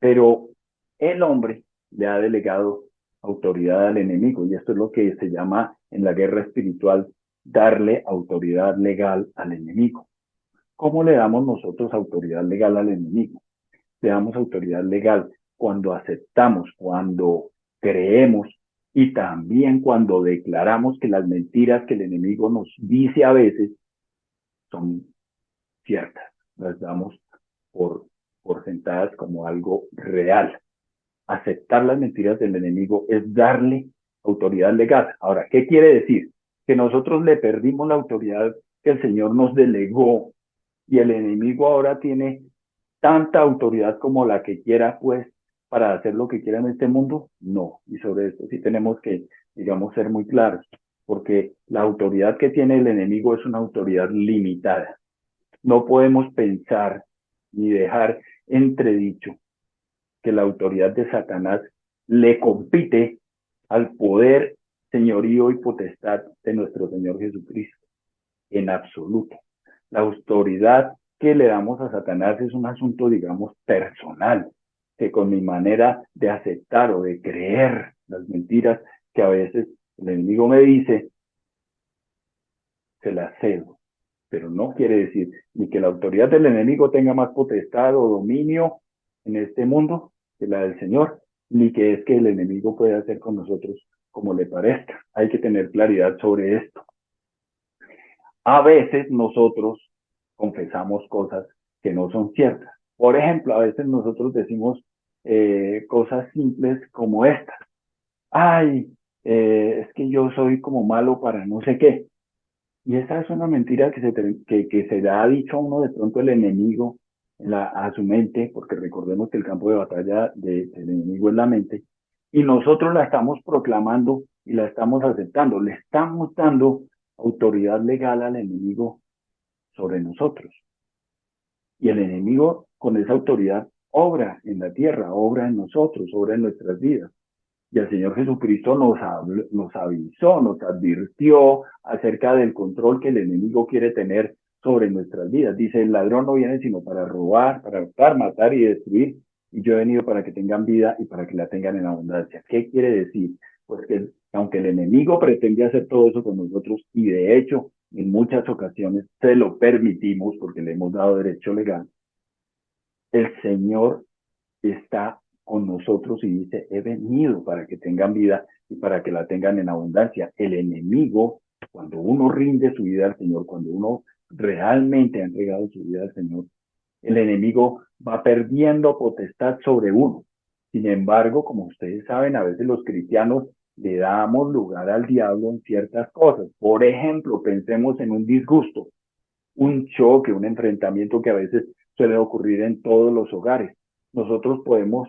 pero el hombre le ha delegado autoridad al enemigo, y esto es lo que se llama en la guerra espiritual darle autoridad legal al enemigo. ¿Cómo le damos nosotros autoridad legal al enemigo? Le damos autoridad legal cuando aceptamos, cuando creemos y también cuando declaramos que las mentiras que el enemigo nos dice a veces son ciertas. Las damos por, por sentadas como algo real. Aceptar las mentiras del enemigo es darle autoridad legal. Ahora, ¿qué quiere decir? Que nosotros le perdimos la autoridad que el Señor nos delegó y el enemigo ahora tiene tanta autoridad como la que quiera, pues, para hacer lo que quiera en este mundo. No. Y sobre esto sí tenemos que, digamos, ser muy claros, porque la autoridad que tiene el enemigo es una autoridad limitada. No podemos pensar ni dejar entredicho que la autoridad de Satanás le compite al poder, señorío y potestad de nuestro Señor Jesucristo, en absoluto. La autoridad que le damos a Satanás es un asunto, digamos, personal, que con mi manera de aceptar o de creer las mentiras que a veces el enemigo me dice, se las cedo. Pero no quiere decir ni que la autoridad del enemigo tenga más potestad o dominio en este mundo que la del Señor, ni que es que el enemigo puede hacer con nosotros como le parezca. Hay que tener claridad sobre esto. A veces nosotros confesamos cosas que no son ciertas. Por ejemplo, a veces nosotros decimos cosas simples como estas. Ay, es que yo soy como malo para no sé qué. Y esa es una mentira que se le ha dicho a uno de pronto el enemigo a su mente, porque recordemos que el campo de batalla del enemigo es la mente, y nosotros la estamos proclamando y la estamos aceptando. Le estamos dando autoridad legal al enemigo sobre nosotros. Y el enemigo con esa autoridad obra en la tierra, obra en nosotros, obra en nuestras vidas. Y el Señor Jesucristo nos avisó, nos advirtió acerca del control que el enemigo quiere tener sobre nuestras vidas. Dice, el ladrón no viene sino para robar, para hurtar, matar y destruir. Y yo he venido para que tengan vida y para que la tengan en abundancia. ¿Qué quiere decir? Pues que aunque el enemigo pretende hacer todo eso con nosotros, y de hecho en muchas ocasiones se lo permitimos porque le hemos dado derecho legal, el Señor está con nosotros y dice, he venido para que tengan vida y para que la tengan en abundancia. El enemigo, cuando uno rinde su vida al Señor, cuando uno realmente ha entregado su vida al Señor, el enemigo va perdiendo potestad sobre uno. Sin embargo, como ustedes saben, a veces los cristianos le damos lugar al diablo en ciertas cosas. Por ejemplo, pensemos en un disgusto, un choque, un enfrentamiento que a veces suele ocurrir en todos los hogares. Nosotros podemos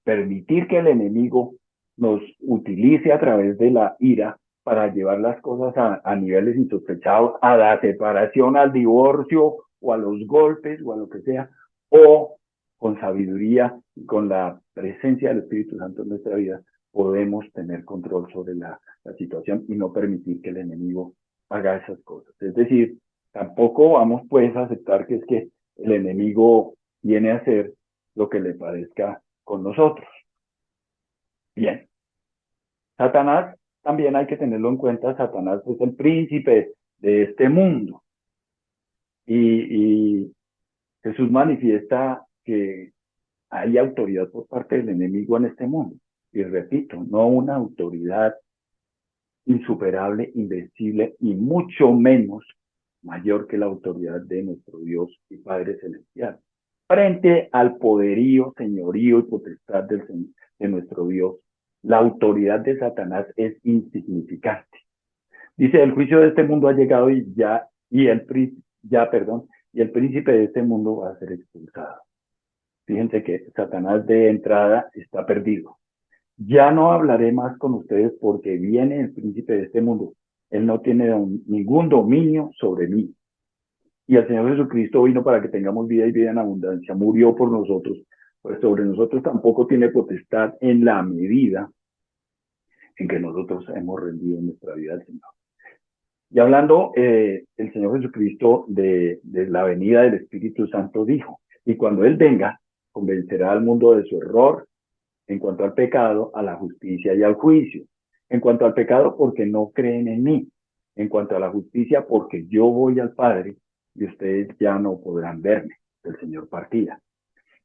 permitir que el enemigo nos utilice a través de la ira para llevar las cosas a niveles insospechados, a la separación, al divorcio o a los golpes o a lo que sea, o con sabiduría y con la presencia del Espíritu Santo en nuestra vida podemos tener control sobre la situación y no permitir que el enemigo haga esas cosas. Es decir, tampoco vamos pues a aceptar que es que el enemigo viene a hacer lo que le parezca con nosotros. Bien, Satanás también hay que tenerlo en cuenta. Satanás es el príncipe de este mundo y Jesús manifiesta que hay autoridad por parte del enemigo en este mundo. Y repito, no una autoridad insuperable, invencible y mucho menos mayor que la autoridad de nuestro Dios y Padre Celestial. Frente al poderío, señorío y potestad de nuestro Dios, la autoridad de Satanás es insignificante. Dice, el juicio de este mundo ha llegado y el príncipe de este mundo va a ser expulsado. Fíjense que Satanás de entrada está perdido. Ya no hablaré más con ustedes porque viene el príncipe de este mundo. Él no tiene ningún dominio sobre mí. Y el Señor Jesucristo vino para que tengamos vida y vida en abundancia. Murió por nosotros. Pues sobre nosotros tampoco tiene potestad en la medida en que nosotros hemos rendido nuestra vida al Señor. Y hablando el Señor Jesucristo de la venida del Espíritu Santo dijo, y cuando Él venga, convencerá al mundo de su error, en cuanto al pecado, a la justicia y al juicio. En cuanto al pecado, porque no creen en mí. En cuanto a la justicia, porque yo voy al Padre y ustedes ya no podrán verme. El Señor partida.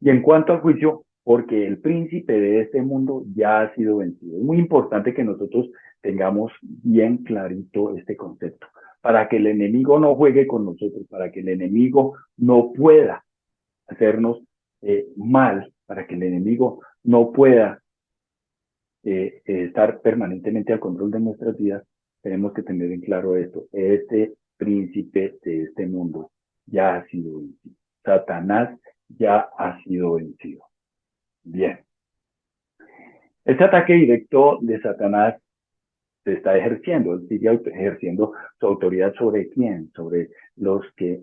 Y en cuanto al juicio, porque el príncipe de este mundo ya ha sido vencido. Es muy importante que nosotros tengamos bien clarito este concepto, para que el enemigo no juegue con nosotros, para que el enemigo no pueda hacernos mal, para que el enemigo no pueda estar permanentemente al control de nuestras vidas. Tenemos que tener en claro esto. Este príncipe de este mundo ya ha sido vencido. Satanás ya ha sido vencido. Bien. Este ataque directo de Satanás se está ejerciendo. Él sigue ejerciendo su autoridad sobre quién, sobre los que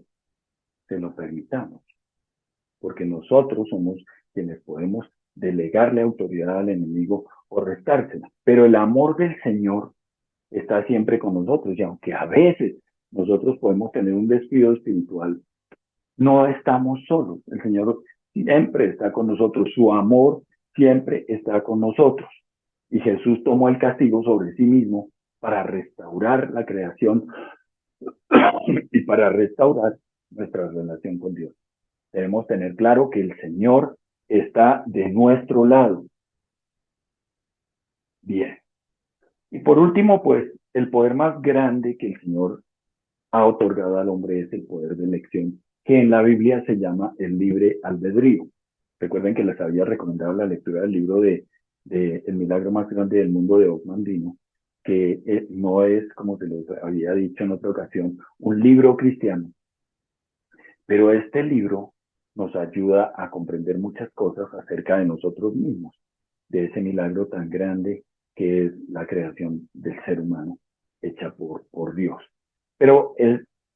se lo permitamos. Porque nosotros somos quienes podemos delegarle autoridad al enemigo o restársela. Pero el amor del Señor está siempre con nosotros. Y aunque a veces nosotros podemos tener un descuido espiritual, no estamos solos. El Señor siempre está con nosotros. Su amor siempre está con nosotros. Y Jesús tomó el castigo sobre sí mismo para restaurar la creación y para restaurar nuestra relación con Dios. Debemos tener claro que el Señor está de nuestro lado. Bien. Y por último, pues, el poder más grande que el Señor ha otorgado al hombre es el poder de elección, que en la Biblia se llama el libre albedrío. Recuerden que les había recomendado la lectura del libro de El milagro más grande del mundo de Osmandino, que no es, como se les había dicho en otra ocasión, un libro cristiano, pero este libro nos ayuda a comprender muchas cosas acerca de nosotros mismos, de ese milagro tan grande que es la creación del ser humano hecha por Dios. Pero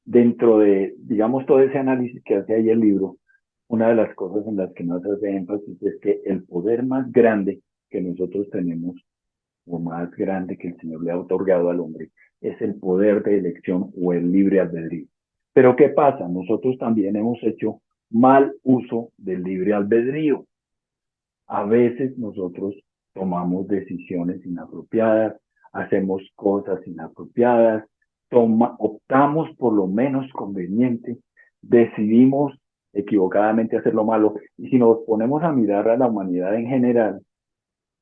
dentro de, digamos, todo ese análisis que hace ahí el libro, una de las cosas en las que más hace énfasis es que el poder más grande que nosotros tenemos, o más grande que el Señor le ha otorgado al hombre, es el poder de elección o el libre albedrío. Pero ¿qué pasa? Nosotros también hemos hecho mal uso del libre albedrío. A veces nosotros tomamos decisiones inapropiadas, hacemos cosas inapropiadas, optamos por lo menos conveniente, decidimos equivocadamente hacer lo malo. Y si nos ponemos a mirar a la humanidad en general,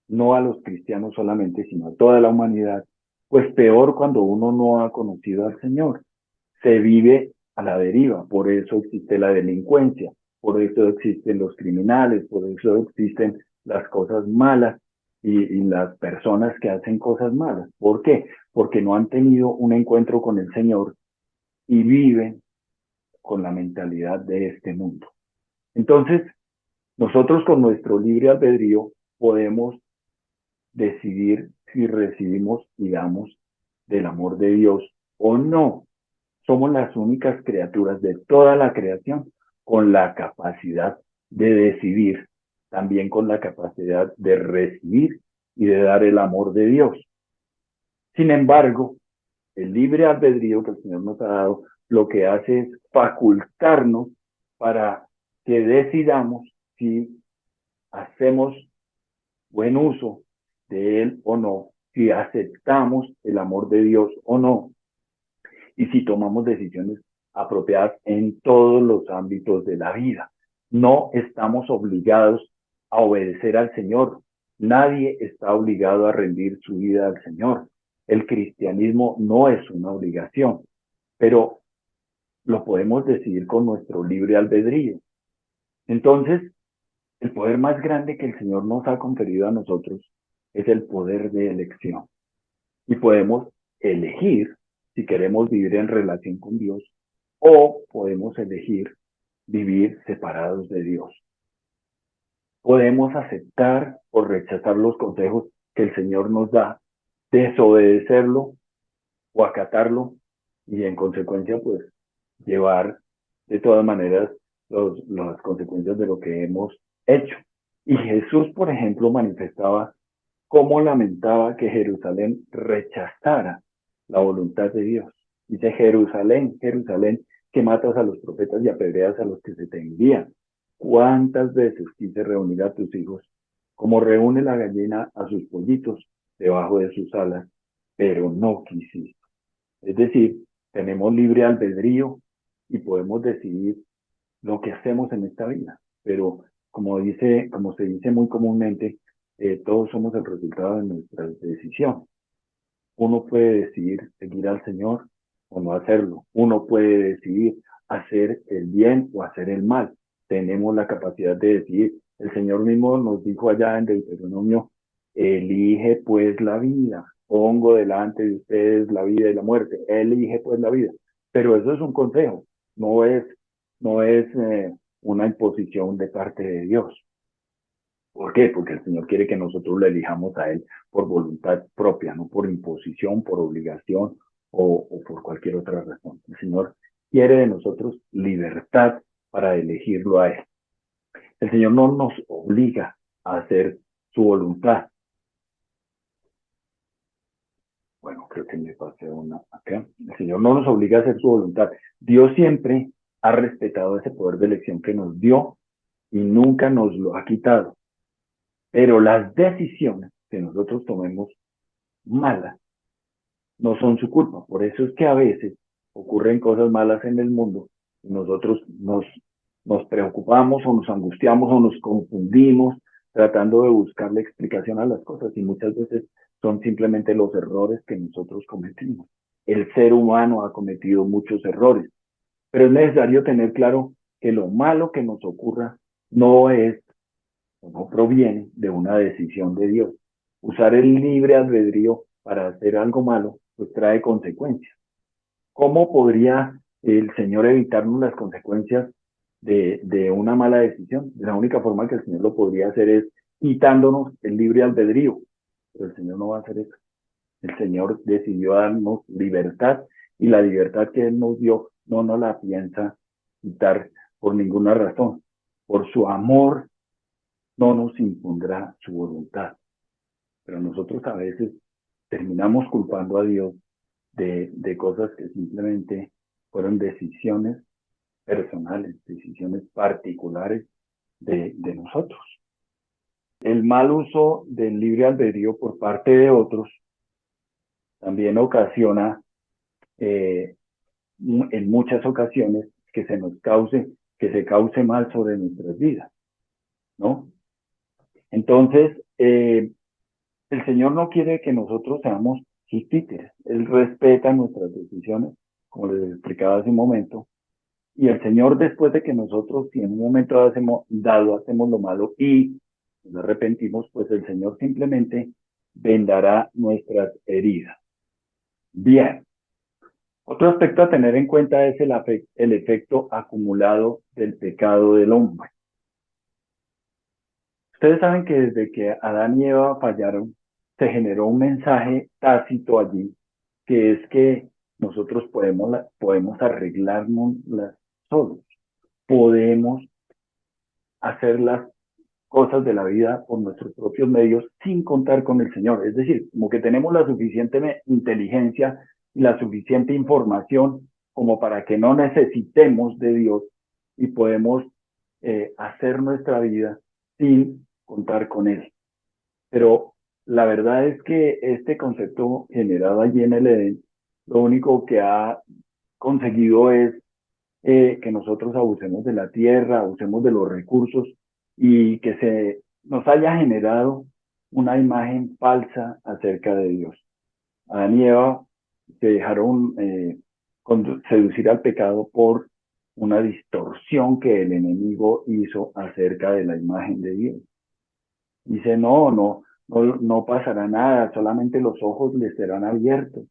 no a los cristianos solamente, sino a toda la humanidad, pues peor cuando uno no ha conocido al Señor. Se vive a la deriva, por eso existe la delincuencia, por eso existen los criminales, por eso existen las cosas malas y las personas que hacen cosas malas. ¿Por qué? Porque no han tenido un encuentro con el Señor y viven con la mentalidad de este mundo. Entonces, nosotros con nuestro libre albedrío podemos decidir si recibimos y damos del amor de Dios o no. Somos las únicas criaturas de toda la creación con la capacidad de decidir, también con la capacidad de recibir y de dar el amor de Dios. Sin embargo, el libre albedrío que el Señor nos ha dado, lo que hace es facultarnos para que decidamos si hacemos buen uso de él o no, si aceptamos el amor de Dios o no, y si tomamos decisiones apropiadas en todos los ámbitos de la vida. No estamos obligados a obedecer al Señor. Nadie está obligado a rendir su vida al Señor. El cristianismo no es una obligación, pero lo podemos decidir con nuestro libre albedrío. Entonces, el poder más grande que el Señor nos ha conferido a nosotros es el poder de elección. Y podemos elegir si queremos vivir en relación con Dios o podemos elegir vivir separados de Dios. Podemos aceptar o rechazar los consejos que el Señor nos da, desobedecerlo o acatarlo y en consecuencia pues llevar de todas maneras las consecuencias de lo que hemos hecho. Y Jesús, por ejemplo, manifestaba cómo lamentaba que Jerusalén rechazara la voluntad de Dios. Dice, Jerusalén, Jerusalén, que matas a los profetas y apedreas a los que se te envían. ¿Cuántas veces quise reunir a tus hijos, como reúne la gallina a sus pollitos debajo de sus alas, pero no quisiste? Es decir, tenemos libre albedrío y podemos decidir lo que hacemos en esta vida, pero como se dice muy comúnmente, todos somos el resultado de nuestras decisiones. Uno puede decidir seguir al Señor o no hacerlo. Uno puede decidir hacer el bien o hacer el mal. Tenemos la capacidad de decidir. El Señor mismo nos dijo allá en Deuteronomio, elige pues la vida. Pongo delante de ustedes la vida y la muerte. Elige pues la vida. Pero eso es un consejo, no es una imposición de parte de Dios. ¿Por qué? Porque el Señor quiere que nosotros le elijamos a Él por voluntad propia, no por imposición, por obligación o por cualquier otra razón. El Señor quiere de nosotros libertad para elegirlo a Él. El Señor no nos obliga a hacer su voluntad. Bueno, creo que me pasé una acá. El Señor no nos obliga a hacer su voluntad. Dios siempre ha respetado ese poder de elección que nos dio y nunca nos lo ha quitado. Pero las decisiones que nosotros tomemos malas no son su culpa. Por eso es que a veces ocurren cosas malas en el mundo y nosotros nos preocupamos o nos angustiamos o nos confundimos tratando de buscar la explicación a las cosas y muchas veces son simplemente los errores que nosotros cometimos. El ser humano ha cometido muchos errores, pero es necesario tener claro que lo malo que nos ocurra no es o no proviene de una decisión de Dios. Usar el libre albedrío para hacer algo malo, pues trae consecuencias. ¿Cómo podría el Señor evitarnos las consecuencias de una mala decisión? La única forma que el Señor lo podría hacer es quitándonos el libre albedrío. Pero el Señor no va a hacer eso. El Señor decidió darnos libertad y la libertad que Él nos dio no nos la piensa quitar por ninguna razón. Por su amor no nos impondrá su voluntad. pero nosotros a veces terminamos culpando a Dios de cosas que simplemente fueron decisiones personales, decisiones particulares de nosotros. El mal uso del libre albedrío por parte de otros también ocasiona, en muchas ocasiones, que se cause mal sobre nuestras vidas, ¿no? Entonces, el Señor no quiere que nosotros seamos sus títeres. Él respeta nuestras decisiones, como les explicaba hace un momento. Y el Señor, después de que nosotros, si en un momento dado hacemos lo malo y nos arrepentimos, pues el Señor simplemente vendará nuestras heridas. Bien. Otro aspecto a tener en cuenta es el efecto acumulado del pecado del hombre. Ustedes saben que desde que Adán y Eva fallaron, se generó un mensaje tácito allí, que es que nosotros podemos arreglárnoslas solos, podemos hacer las cosas de la vida por nuestros propios medios sin contar con el Señor. Es decir, como que tenemos la suficiente inteligencia y la suficiente información como para que no necesitemos de Dios y podemos hacer nuestra vida sin contar con Él. Pero la verdad es que este concepto generado allí en el Edén, lo único que ha conseguido es que nosotros abusemos de la tierra, abusemos de los recursos y que se nos haya generado una imagen falsa acerca de Dios. Adán y Eva se dejaron seducir al pecado por una distorsión que el enemigo hizo acerca de la imagen de Dios. Dice, no pasará nada, solamente los ojos les serán abiertos,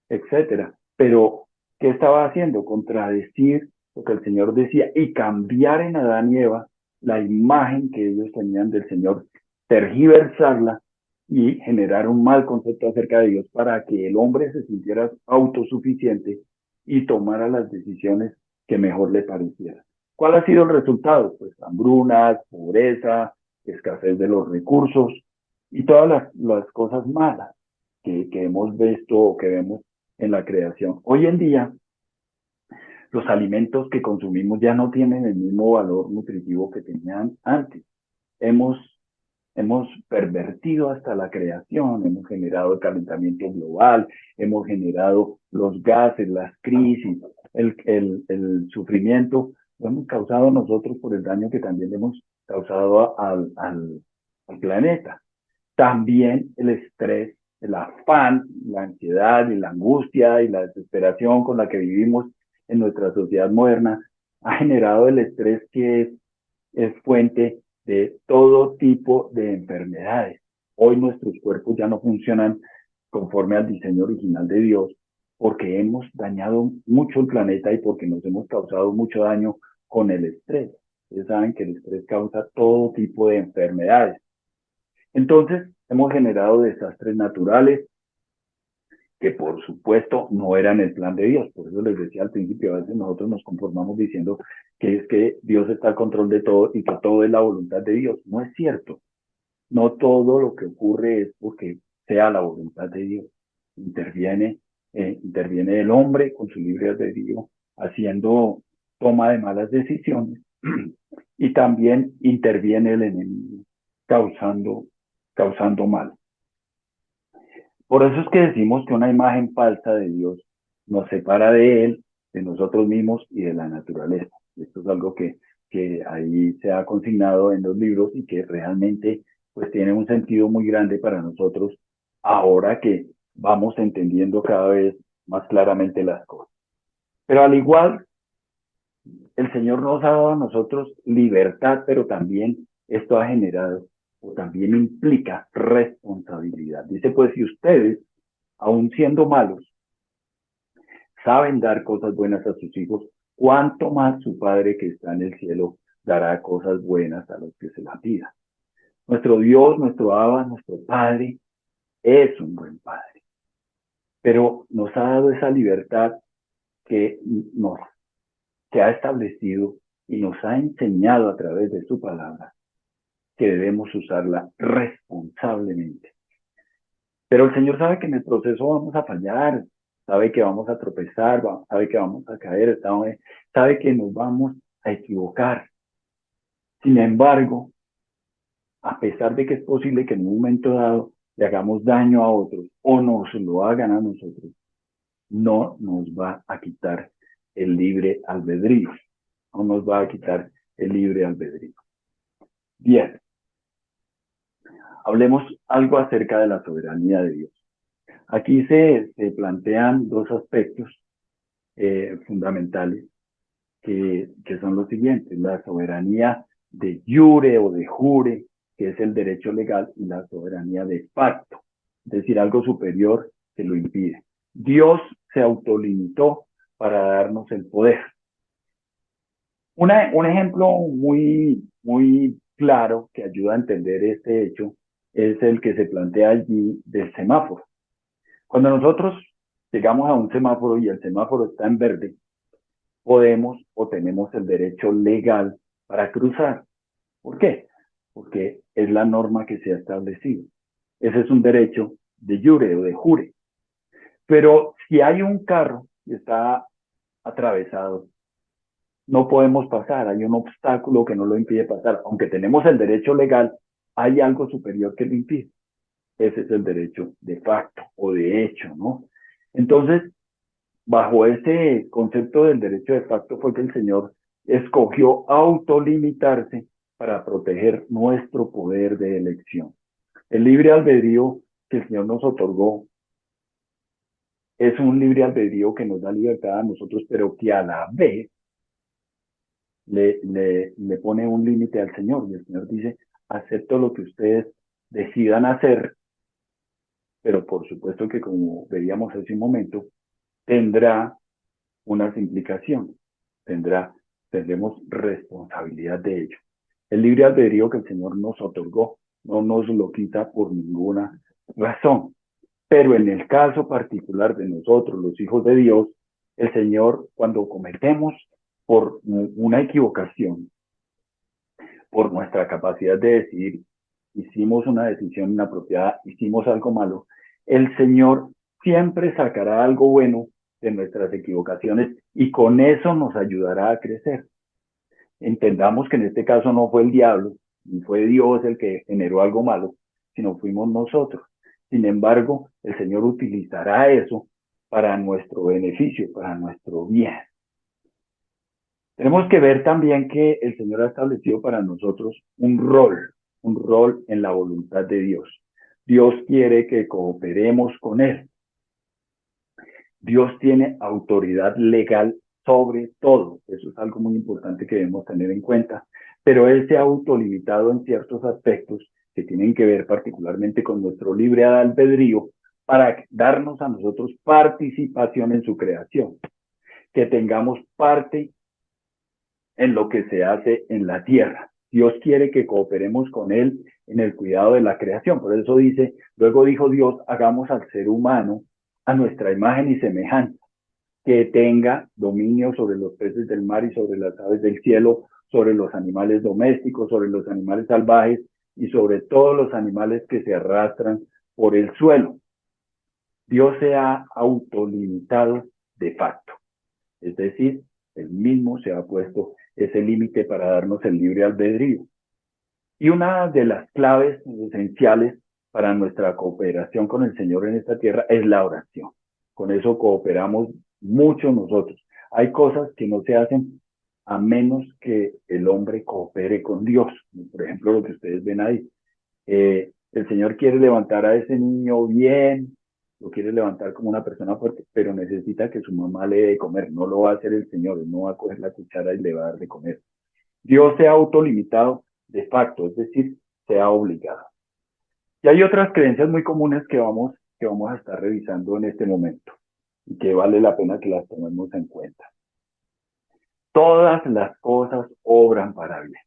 etcétera. Pero, ¿qué estaba haciendo? Contradecir lo que el Señor decía y cambiar en Adán y Eva la imagen que ellos tenían del Señor, tergiversarla y generar un mal concepto acerca de Dios para que el hombre se sintiera autosuficiente y tomara las decisiones que mejor le parecieran. ¿Cuál ha sido el resultado? Pues hambrunas, pobreza, escasez de los recursos y todas las cosas malas que hemos visto o que vemos en la creación. Hoy en día, los alimentos que consumimos ya no tienen el mismo valor nutritivo que tenían antes. Hemos, hemos pervertido hasta la creación, hemos generado el calentamiento global, hemos generado los gases, las crisis, el sufrimiento, lo hemos causado nosotros por el daño que también hemos causado al planeta. También el estrés, el afán, la ansiedad y la angustia y la desesperación con la que vivimos en nuestra sociedad moderna ha generado el estrés que es fuente de todo tipo de enfermedades. Hoy nuestros cuerpos ya no funcionan conforme al diseño original de Dios porque hemos dañado mucho el planeta y porque nos hemos causado mucho daño con el estrés. Ustedes saben que el estrés causa todo tipo de enfermedades. Entonces, hemos generado desastres naturales que por supuesto no eran el plan de Dios. Por eso les decía al principio, a veces nosotros nos conformamos diciendo que es que Dios está al control de todo y que todo es la voluntad de Dios. No es cierto. No todo lo que ocurre es porque sea la voluntad de Dios. Interviene el hombre con su libre albedrío haciendo toma de malas decisiones y también interviene el enemigo causando mal. Por eso es que decimos que una imagen falsa de Dios nos separa de Él, de nosotros mismos y de la naturaleza. Esto es algo que ahí se ha consignado en los libros y que realmente pues tiene un sentido muy grande para nosotros ahora que vamos entendiendo cada vez más claramente las cosas. Pero al igual, el Señor nos ha dado a nosotros libertad, pero también esto ha generado o también implica responsabilidad. Dice, pues si ustedes, aun siendo malos, saben dar cosas buenas a sus hijos, cuánto más su Padre que está en el cielo dará cosas buenas a los que se las pidan. Nuestro Dios, nuestro Abba, nuestro Padre, es un buen Padre, pero nos ha dado esa libertad que nos que ha establecido y nos ha enseñado a través de su palabra que debemos usarla responsablemente. Pero el Señor sabe que en el proceso vamos a fallar, sabe que vamos a tropezar, sabe que vamos a caer, sabe que nos vamos a equivocar. Sin embargo, a pesar de que es posible que en un momento dado le hagamos daño a otros o nos lo hagan a nosotros, no nos va a quitar el libre albedrío, no nos va a quitar el libre albedrío. Bien, hablemos algo acerca de la soberanía de Dios. Aquí se plantean dos aspectos fundamentales que son los siguientes: la soberanía de jure o de jure, que es el derecho legal, y la soberanía de facto, es decir, algo superior que lo impide. Dios se autolimitó para darnos el poder. Un ejemplo muy claro que ayuda a entender este hecho es el que se plantea allí del semáforo. Cuando nosotros llegamos a un semáforo y el semáforo está en verde, podemos o tenemos el derecho legal para cruzar. ¿Por qué? Porque es la norma que se ha establecido. Ese es un derecho de jure o de jure. Pero si hay un carro y está atravesado, no podemos pasar, hay un obstáculo que no lo impide pasar. Aunque tenemos el derecho legal, hay algo superior que lo impide. Ese es el derecho de facto o de hecho, ¿no? Entonces, bajo ese concepto del derecho de facto fue que el Señor escogió autolimitarse para proteger nuestro poder de elección. El libre albedrío que el Señor nos otorgó es un libre albedrío que nos da libertad a nosotros, pero que a la vez le pone un límite al Señor. Y el Señor dice: acepto lo que ustedes decidan hacer, pero por supuesto que, como veíamos hace un momento, tendrá unas implicaciones, tendremos responsabilidad de ello. El libre albedrío que el Señor nos otorgó no nos lo quita por ninguna razón. Pero en el caso particular de nosotros, los hijos de Dios, el Señor, cuando cometemos por una equivocación, por nuestra capacidad de decidir, hicimos una decisión inapropiada, hicimos algo malo, el Señor siempre sacará algo bueno de nuestras equivocaciones y con eso nos ayudará a crecer. Entendamos que en este caso no fue el diablo, ni fue Dios el que generó algo malo, sino fuimos nosotros. Sin embargo, el Señor utilizará eso para nuestro beneficio, para nuestro bien. Tenemos que ver también que el Señor ha establecido para nosotros un rol en la voluntad de Dios. Dios quiere que cooperemos con Él. Dios tiene autoridad legal sobre todo. Eso es algo muy importante que debemos tener en cuenta. Pero Él se ha autolimitado en ciertos aspectos que tienen que ver particularmente con nuestro libre albedrío para darnos a nosotros participación en su creación. Que tengamos parte en lo que se hace en la tierra. Dios quiere que cooperemos con Él en el cuidado de la creación. Por eso dice: luego dijo Dios, hagamos al ser humano a nuestra imagen y semejanza, que tenga dominio sobre los peces del mar y sobre las aves del cielo, sobre los animales domésticos, sobre los animales salvajes y sobre todos los animales que se arrastran por el suelo. Dios se ha autolimitado de facto. Es decir, Él mismo se ha puesto ese límite para darnos el libre albedrío. Y una de las claves esenciales para nuestra cooperación con el Señor en esta tierra es la oración. Con eso cooperamos mucho nosotros. Hay cosas que no se hacen a menos que el hombre coopere con Dios. Por ejemplo, lo que ustedes ven ahí. El Señor quiere levantar a ese niño bien, lo quiere levantar como una persona fuerte, pero necesita que su mamá le dé de comer. No lo va a hacer el Señor, no va a coger la cuchara y le va a dar de comer. Dios se ha autolimitado de facto, es decir, se ha obligado. Y hay otras creencias muy comunes que vamos a estar revisando en este momento y que vale la pena que las tomemos en cuenta. Todas las cosas obran para bien.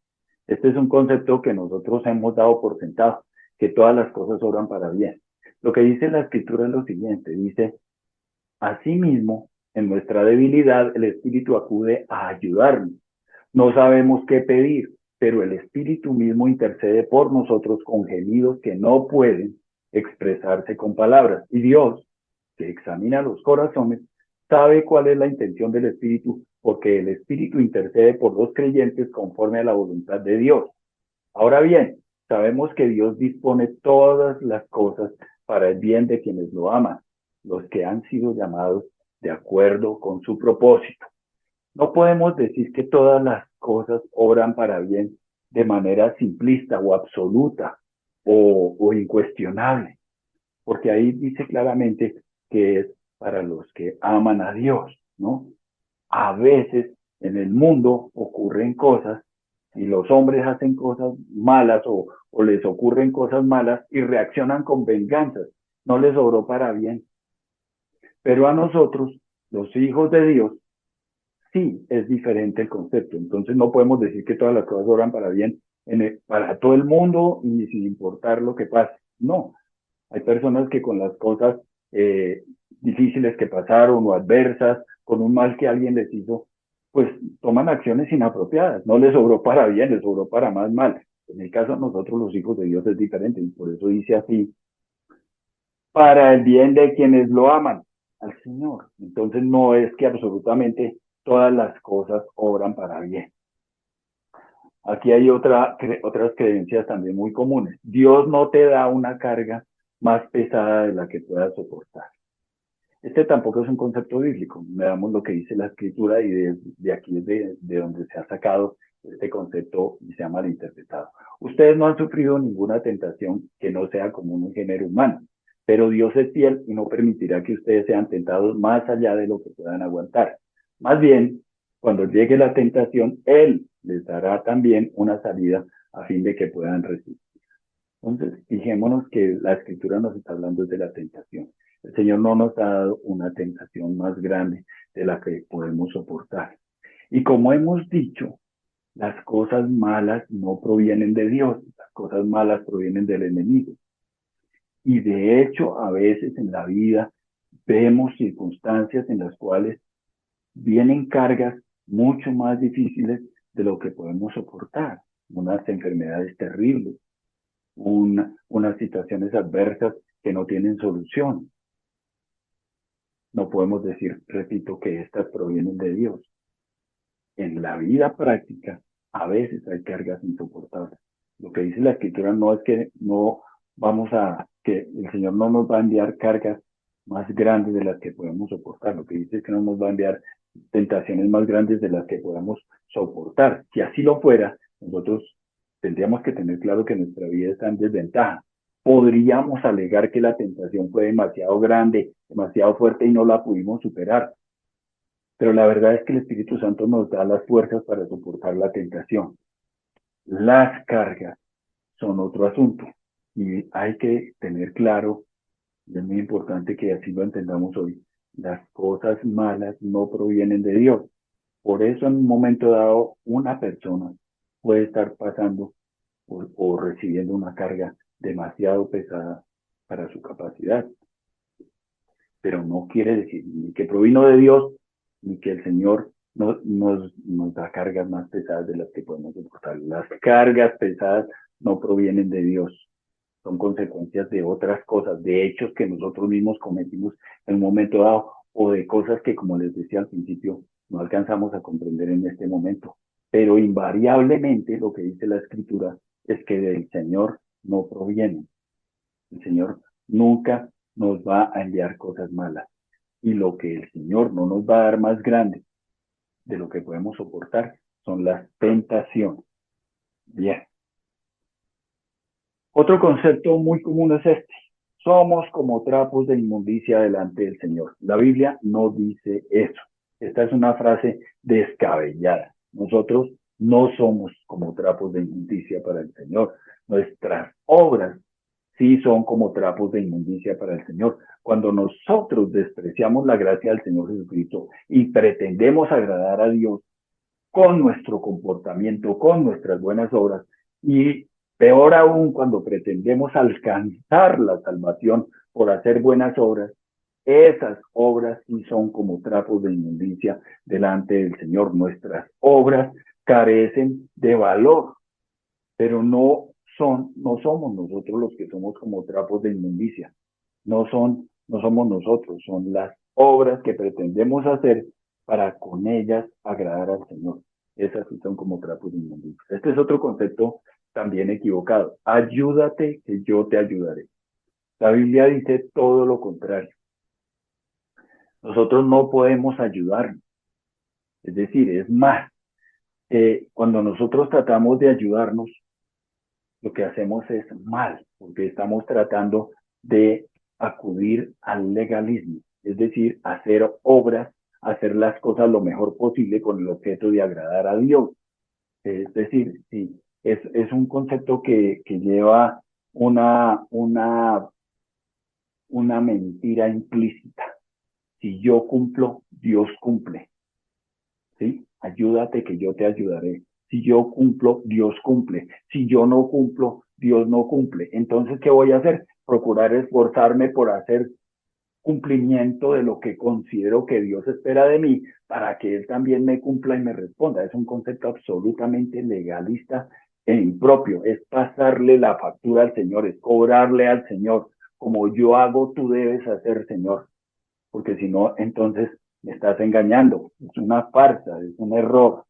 Este es un concepto que nosotros hemos dado por sentado, que todas las cosas obran para bien. Lo que dice la Escritura es lo siguiente: dice: asimismo, en nuestra debilidad, el Espíritu acude a ayudarnos. No sabemos qué pedir, pero el Espíritu mismo intercede por nosotros con gemidos que no pueden expresarse con palabras. Y Dios, que examina los corazones, sabe cuál es la intención del Espíritu, porque el Espíritu intercede por los creyentes conforme a la voluntad de Dios. Ahora bien, sabemos que Dios dispone todas las cosas para el bien de quienes lo aman, los que han sido llamados de acuerdo con su propósito. No podemos decir que todas las cosas obran para bien de manera simplista o absoluta o incuestionable, porque ahí dice claramente que es para los que aman a Dios, ¿no? A veces en el mundo ocurren cosas y los hombres hacen cosas malas o les ocurren cosas malas y reaccionan con venganzas. No les obró para bien. Pero a nosotros, los hijos de Dios, sí es diferente el concepto. Entonces no podemos decir que todas las cosas obran para bien para todo el mundo y sin importar lo que pase. No, hay personas que con las cosas difíciles que pasaron o adversas, con un mal que alguien les hizo, pues toman acciones inapropiadas. No les obró para bien, les obró para más mal. En el caso de nosotros, los hijos de Dios, es diferente y por eso dice así, para el bien de quienes lo aman al Señor. Entonces no es que absolutamente todas las cosas obran para bien. Aquí hay otras creencias también muy comunes. Dios no te da una carga más pesada de la que puedas soportar. Este tampoco es un concepto bíblico. Veamos lo que dice la Escritura y de aquí es de donde se ha sacado este concepto y se ha malinterpretado. Ustedes no han sufrido ninguna tentación que no sea común en género humano, pero Dios es fiel y no permitirá que ustedes sean tentados más allá de lo que puedan aguantar. Más bien, cuando llegue la tentación, Él les dará también una salida a fin de que puedan resistir. Entonces, fijémonos que la Escritura nos está hablando de la tentación. El Señor no nos ha dado una tentación más grande de la que podemos soportar. Y como hemos dicho, las cosas malas no provienen de Dios, las cosas malas provienen del enemigo. Y de hecho, a veces en la vida vemos circunstancias en las cuales vienen cargas mucho más difíciles de lo que podemos soportar, unas enfermedades terribles, unas situaciones adversas que no tienen solución. No podemos decir, repito, que estas provienen de Dios. En la vida práctica, a veces hay cargas insoportables. Lo que dice la Escritura no es que no que el Señor no nos va a enviar cargas más grandes de las que podemos soportar. Lo que dice es que no nos va a enviar tentaciones más grandes de las que podamos soportar. Si así lo fuera, nosotros tendríamos que tener claro que nuestra vida está en desventaja. Podríamos alegar que la tentación fue demasiado grande, demasiado fuerte y no la pudimos superar. Pero la verdad es que el Espíritu Santo nos da las fuerzas para soportar la tentación. Las cargas son otro asunto y hay que tener claro, y es muy importante que así lo entendamos hoy, las cosas malas no provienen de Dios. Por eso en un momento dado una persona puede estar pasando o recibiendo una carga demasiado pesada para su capacidad. Pero no quiere decir ni que provino de Dios, ni que el Señor nos da cargas más pesadas de las que podemos soportar. Las cargas pesadas no provienen de Dios, son consecuencias de otras cosas, de hechos que nosotros mismos cometimos en un momento dado, o de cosas que, como les decía al principio, no alcanzamos a comprender en este momento. Pero invariablemente lo que dice la Escritura es que del Señor no provienen. El Señor nunca nos va a enviar cosas malas. Y lo que el Señor no nos va a dar más grande de lo que podemos soportar son las tentaciones. Bien. Otro concepto muy común es este. Somos como trapos de inmundicia delante del Señor. La Biblia no dice eso. Esta es una frase descabellada. Nosotros no somos como trapos de inmundicia para el Señor. Nuestras obras sí son como trapos de inmundicia para el Señor. Cuando nosotros despreciamos la gracia del Señor Jesucristo y pretendemos agradar a Dios con nuestro comportamiento, con nuestras buenas obras, y peor aún cuando pretendemos alcanzar la salvación por hacer buenas obras, esas obras sí son como trapos de inmundicia delante del Señor. Nuestras obras carecen de valor, pero no no somos nosotros los que somos como trapos de inmundicia. No somos nosotros, son las obras que pretendemos hacer para con ellas agradar al Señor. Esas sí son como trapos de inmundicia. Este es otro concepto también equivocado. Ayúdate que yo te ayudaré. La Biblia dice todo lo contrario. Nosotros no podemos ayudarnos. Es decir, es más, cuando nosotros tratamos de ayudarnos, lo que hacemos es mal, porque estamos tratando de acudir al legalismo, es decir, hacer obras, hacer las cosas lo mejor posible con el objeto de agradar a Dios. Es decir, sí, es un concepto que lleva una mentira implícita. Si yo cumplo, Dios cumple. ¿Sí? Ayúdate que yo te ayudaré. Si yo cumplo, Dios cumple. Si yo no cumplo, Dios no cumple. Entonces, ¿qué voy a hacer? Procurar esforzarme por hacer cumplimiento de lo que considero que Dios espera de mí para que Él también me cumpla y me responda. Es un concepto absolutamente legalista e impropio. Es pasarle la factura al Señor, es cobrarle al Señor. Como yo hago, tú debes hacer, Señor. Porque si no, entonces me estás engañando. Es una farsa, es un error.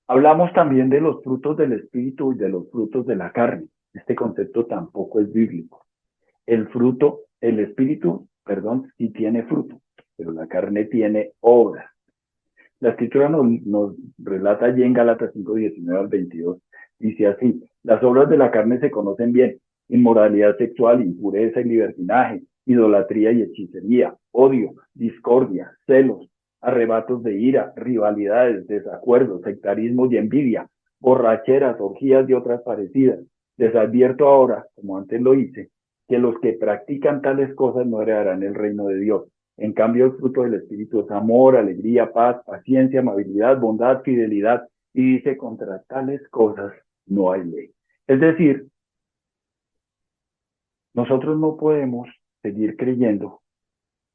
Hablamos también de los frutos del Espíritu y de los frutos de la carne. Este concepto tampoco es bíblico. El Espíritu, perdón, sí tiene fruto, pero la carne tiene obras. La Escritura nos relata allí en Gálatas 5:19 al 22. Dice así: las obras de la carne se conocen bien: inmoralidad sexual, impureza y libertinaje, idolatría y hechicería, odio, discordia, celos, arrebatos de ira, rivalidades, desacuerdos, sectarismo y envidia, borracheras, orgías y otras parecidas. Les advierto ahora, como antes lo hice, que los que practican tales cosas no heredarán el reino de Dios. En cambio, el fruto del Espíritu es amor, alegría, paz, paciencia, amabilidad, bondad, fidelidad. Y dice, contra tales cosas no hay ley. Es decir, nosotros no podemos seguir creyendo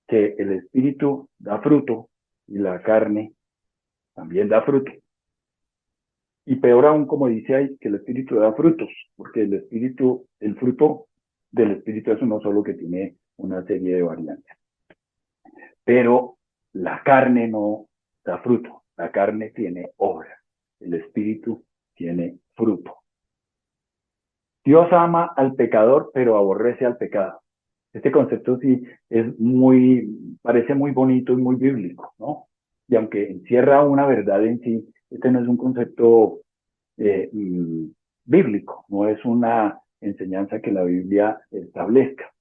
que el Espíritu da fruto y la carne también da fruto. Y peor aún, como dice ahí, que el Espíritu da frutos, porque el fruto del Espíritu es uno solo que tiene una serie de variantes. Pero la carne no da fruto, la carne tiene obra, el Espíritu tiene fruto. Dios ama al pecador, pero aborrece al pecado. Este concepto sí parece muy bonito y muy bíblico, ¿no? Y aunque encierra una verdad en sí, este no es un concepto eh, bíblico, no es una enseñanza que la Biblia establezca.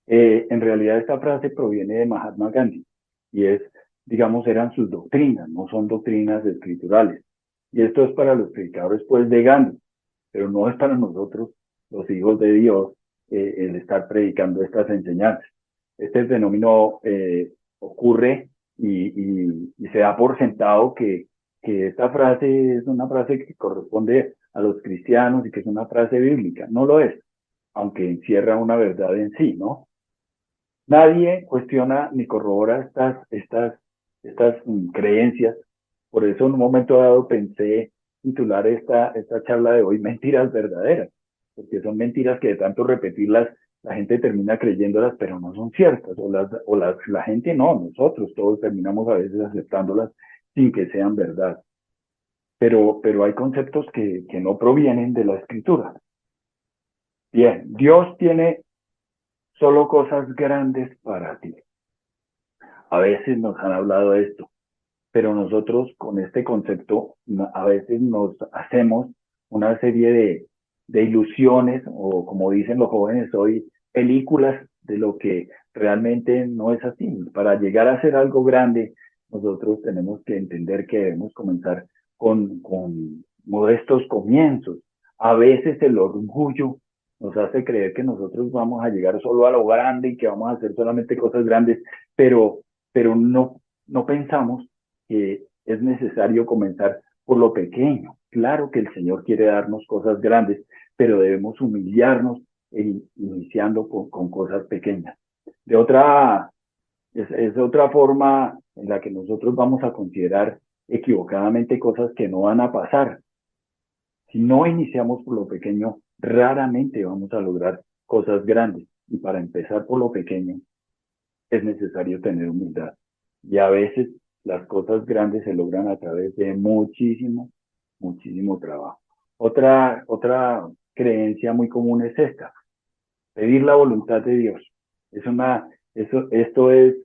En realidad esta frase proviene de Mahatma Gandhi y digamos, eran sus doctrinas, no son doctrinas escriturales. Y esto es para los predicadores pues de Gandhi, pero no es para nosotros, los hijos de Dios, el estar predicando estas enseñanzas. Este fenómeno ocurre y se da por sentado que esta frase es una frase que corresponde a los cristianos y que es una frase bíblica. No lo es, aunque encierra una verdad en sí, ¿no? Nadie cuestiona ni corrobora estas creencias. Por eso en un momento dado pensé titular esta charla de hoy Mentiras verdaderas, porque son mentiras que de tanto repetirlas la gente termina creyéndolas, pero no son ciertas, la gente no, nosotros todos terminamos a veces aceptándolas sin que sean verdad. Pero hay conceptos que no provienen de la escritura. Bien, Dios tiene solo cosas grandes para ti. A veces nos han hablado de esto, pero nosotros con este concepto a veces nos hacemos una serie de ilusiones o, como dicen los jóvenes hoy, películas de lo que realmente no es así. Para llegar a hacer algo grande, nosotros tenemos que entender que debemos comenzar con modestos comienzos. A veces el orgullo nos hace creer que nosotros vamos a llegar solo a lo grande y que vamos a hacer solamente cosas grandes, pero no pensamos que es necesario comenzar por lo pequeño. Claro que el Señor quiere darnos cosas grandes, pero debemos humillarnos iniciando con cosas pequeñas. Es otra forma en la que nosotros vamos a considerar equivocadamente cosas que no van a pasar. Si no iniciamos por lo pequeño, raramente vamos a lograr cosas grandes. Y para empezar por lo pequeño, es necesario tener humildad. Y a veces las cosas grandes se logran a través de muchísimo, muchísimo trabajo. Otra creencia muy común es esta: pedir la voluntad de Dios. Esto es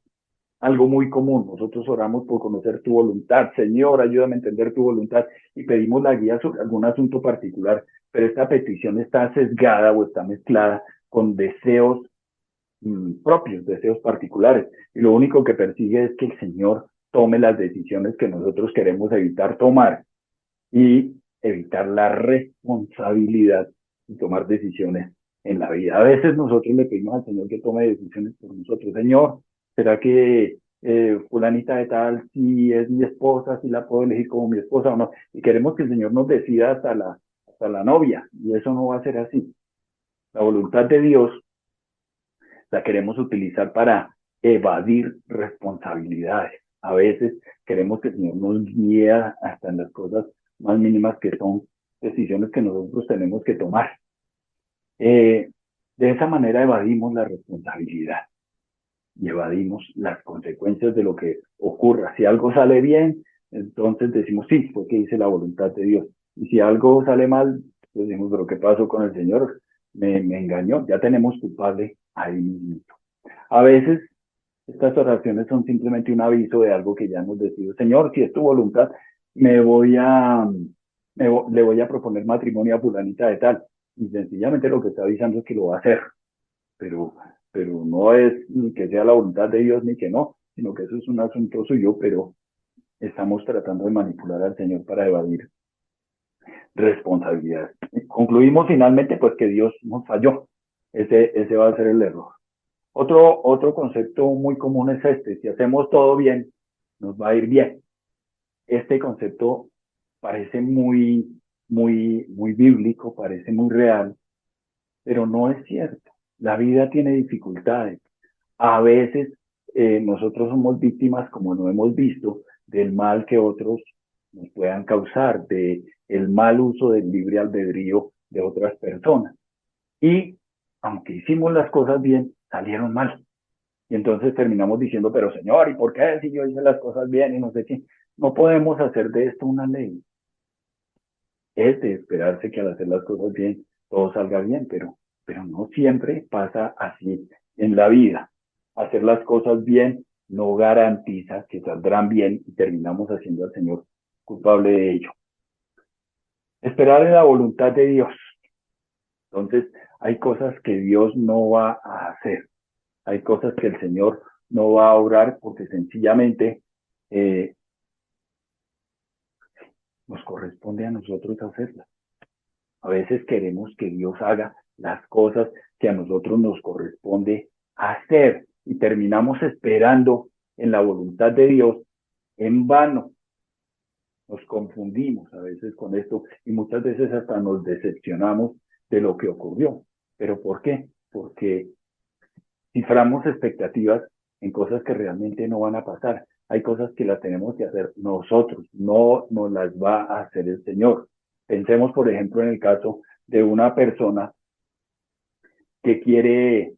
algo muy común. Nosotros oramos por conocer tu voluntad. Señor, ayúdame a entender tu voluntad, y pedimos la guía sobre algún asunto particular, pero esta petición está sesgada o está mezclada con deseos propios, deseos particulares. Y lo único que persigue es que el Señor tome las decisiones que nosotros queremos evitar tomar, y evitar la responsabilidad de tomar decisiones en la vida. A veces nosotros le pedimos al Señor que tome decisiones por nosotros. Señor, ¿será que fulanita de tal, si es mi esposa, si la puedo elegir como mi esposa o no? Y queremos que el Señor nos decida hasta la novia, y eso no va a ser así. La voluntad de Dios la queremos utilizar para evadir responsabilidades. A veces queremos que el Señor nos guíe hasta en las cosas más mínimas, que son decisiones que nosotros tenemos que tomar. De esa manera evadimos la responsabilidad y evadimos las consecuencias de lo que ocurra. Si algo sale bien, entonces decimos, sí, fue que hice la voluntad de Dios. Y si algo sale mal, pues decimos, pero ¿qué pasó con el Señor? Me engañó. Ya tenemos culpable ahí mismo. A veces estas oraciones son simplemente un aviso de algo que ya hemos decidido. Señor, si es tu voluntad, me voy a, le voy a proponer matrimonio a fulanita de tal. Y sencillamente lo que está avisando es que lo va a hacer. Pero, pero no es ni que sea la voluntad de Dios ni que no, sino que eso es un asunto suyo, pero estamos tratando de manipular al Señor para evadir responsabilidades. Concluimos finalmente pues que Dios nos falló. Ese va a ser el error. Otro concepto muy común es este: si hacemos todo bien, nos va a ir bien. Este concepto parece muy bíblico, parece muy real, pero no es cierto. La vida tiene dificultades. A veces nosotros somos víctimas, como no hemos visto, del mal que otros nos puedan causar, de el mal uso del libre albedrío de otras personas. Y aunque hicimos las cosas bien, salieron mal. Y entonces terminamos diciendo, pero Señor, ¿y por qué si yo hice las cosas bien y no sé qué? No podemos hacer de esto una ley. Es de esperarse que al hacer las cosas bien, todo salga bien, pero no siempre pasa así en la vida. Hacer las cosas bien no garantiza que saldrán bien, y terminamos haciendo al Señor culpable de ello. Esperar en la voluntad de Dios. Entonces, hay cosas que Dios no va a hacer. Hay cosas que el Señor no va a obrar porque sencillamente eh, nos corresponde a nosotros hacerlas. A veces queremos que Dios haga las cosas que a nosotros nos corresponde hacer, y terminamos esperando en la voluntad de Dios en vano. Nos confundimos a veces con esto, y muchas veces hasta nos decepcionamos de lo que ocurrió. ¿Pero por qué? Porque ciframos expectativas en cosas que realmente no van a pasar. Hay cosas que las tenemos que hacer nosotros, no nos las va a hacer el Señor. Pensemos, por ejemplo, en el caso de una persona que quiere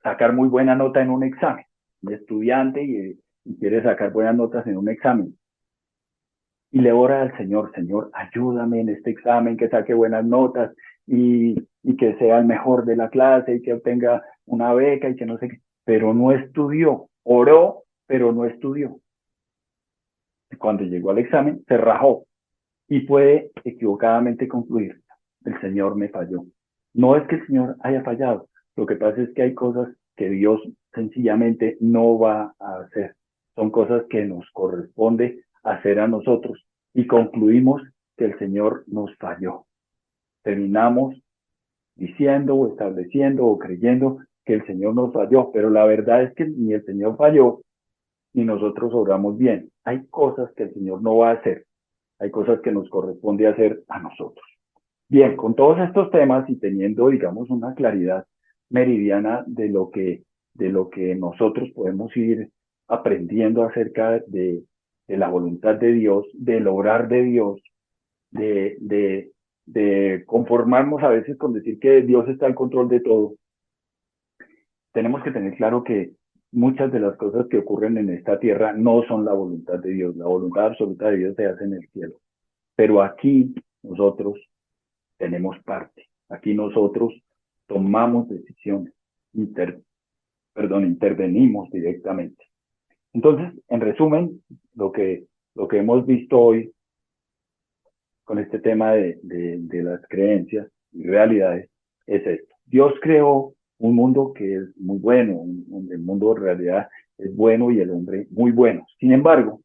sacar muy buena nota en un examen, un estudiante, y quiere sacar buenas notas en un examen. Y le ora al Señor: Señor, ayúdame en este examen, que saque buenas notas, y que sea el mejor de la clase, y que obtenga una beca, y que no sé qué. Pero no estudió, oró, pero no estudió. Y cuando llegó al examen, se rajó y puede equivocadamente concluir: el Señor me falló. No es que el Señor haya fallado, lo que pasa es que hay cosas que Dios sencillamente no va a hacer. Son cosas que nos corresponde hacer a nosotros, y concluimos que el Señor nos falló. Terminamos diciendo o estableciendo o creyendo que el Señor nos falló, pero la verdad es que ni el Señor falló ni nosotros obramos bien. Hay cosas que el Señor no va a hacer, hay cosas que nos corresponde hacer a nosotros. Bien, con todos estos temas, y teniendo, digamos, una claridad meridiana de lo que nosotros podemos ir aprendiendo acerca de la voluntad de Dios, del obrar de Dios, de, de, de conformarnos a veces con decir que Dios está al control de todo, tenemos que tener claro que muchas de las cosas que ocurren en esta tierra no son la voluntad de Dios. La voluntad absoluta de Dios se hace en el cielo. Pero aquí nosotros tenemos parte. Aquí nosotros tomamos decisiones, intervenimos directamente. Entonces, en resumen, lo que hemos visto hoy con este tema de las creencias y realidades es esto. Dios creó un mundo que es muy bueno, el mundo en realidad es bueno y el hombre muy bueno. Sin embargo,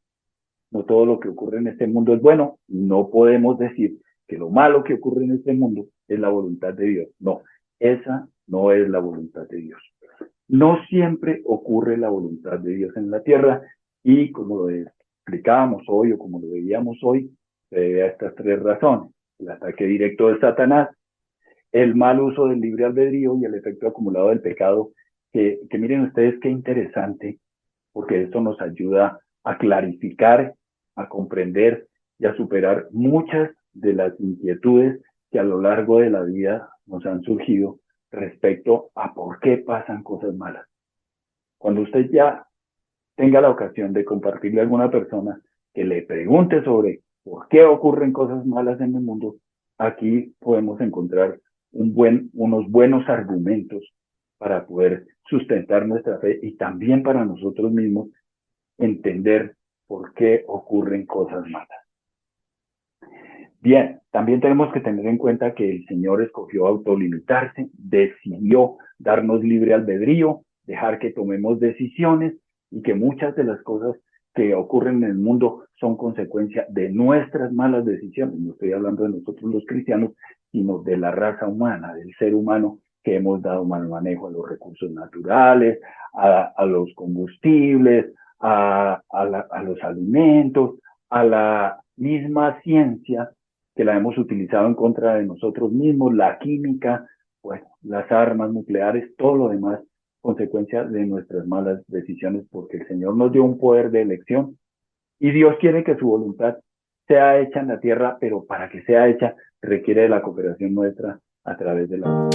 no todo lo que ocurre en este mundo es bueno. No podemos decir que lo malo que ocurre en este mundo es la voluntad de Dios. No, esa no es la voluntad de Dios. No siempre ocurre la voluntad de Dios en la tierra y como lo explicábamos hoy o como lo veíamos hoy, se debe a estas tres razones. El ataque directo de Satanás, el mal uso del libre albedrío y el efecto acumulado del pecado, que miren ustedes qué interesante, porque esto nos ayuda a clarificar, a comprender y a superar muchas de las inquietudes que a lo largo de la vida nos han surgido respecto a por qué pasan cosas malas. Cuando usted ya tenga la ocasión de compartirle a alguna persona que le pregunte sobre por qué ocurren cosas malas en el mundo, aquí podemos encontrar unos buenos argumentos para poder sustentar nuestra fe y también para nosotros mismos entender por qué ocurren cosas malas. Bien, también tenemos que tener en cuenta que el Señor escogió autolimitarse, decidió darnos libre albedrío, dejar que tomemos decisiones y que muchas de las cosas que ocurren en el mundo son consecuencia de nuestras malas decisiones. No estoy hablando de nosotros los cristianos, sino de la raza humana, del ser humano que hemos dado mal manejo a los recursos naturales, a los combustibles, a los alimentos, a la misma ciencia que la hemos utilizado en contra de nosotros mismos, la química, pues las armas nucleares, todo lo demás, consecuencia de nuestras malas decisiones, porque el Señor nos dio un poder de elección y Dios quiere que su voluntad sea hecha en la tierra, pero para que sea hecha requiere de la cooperación nuestra a través de la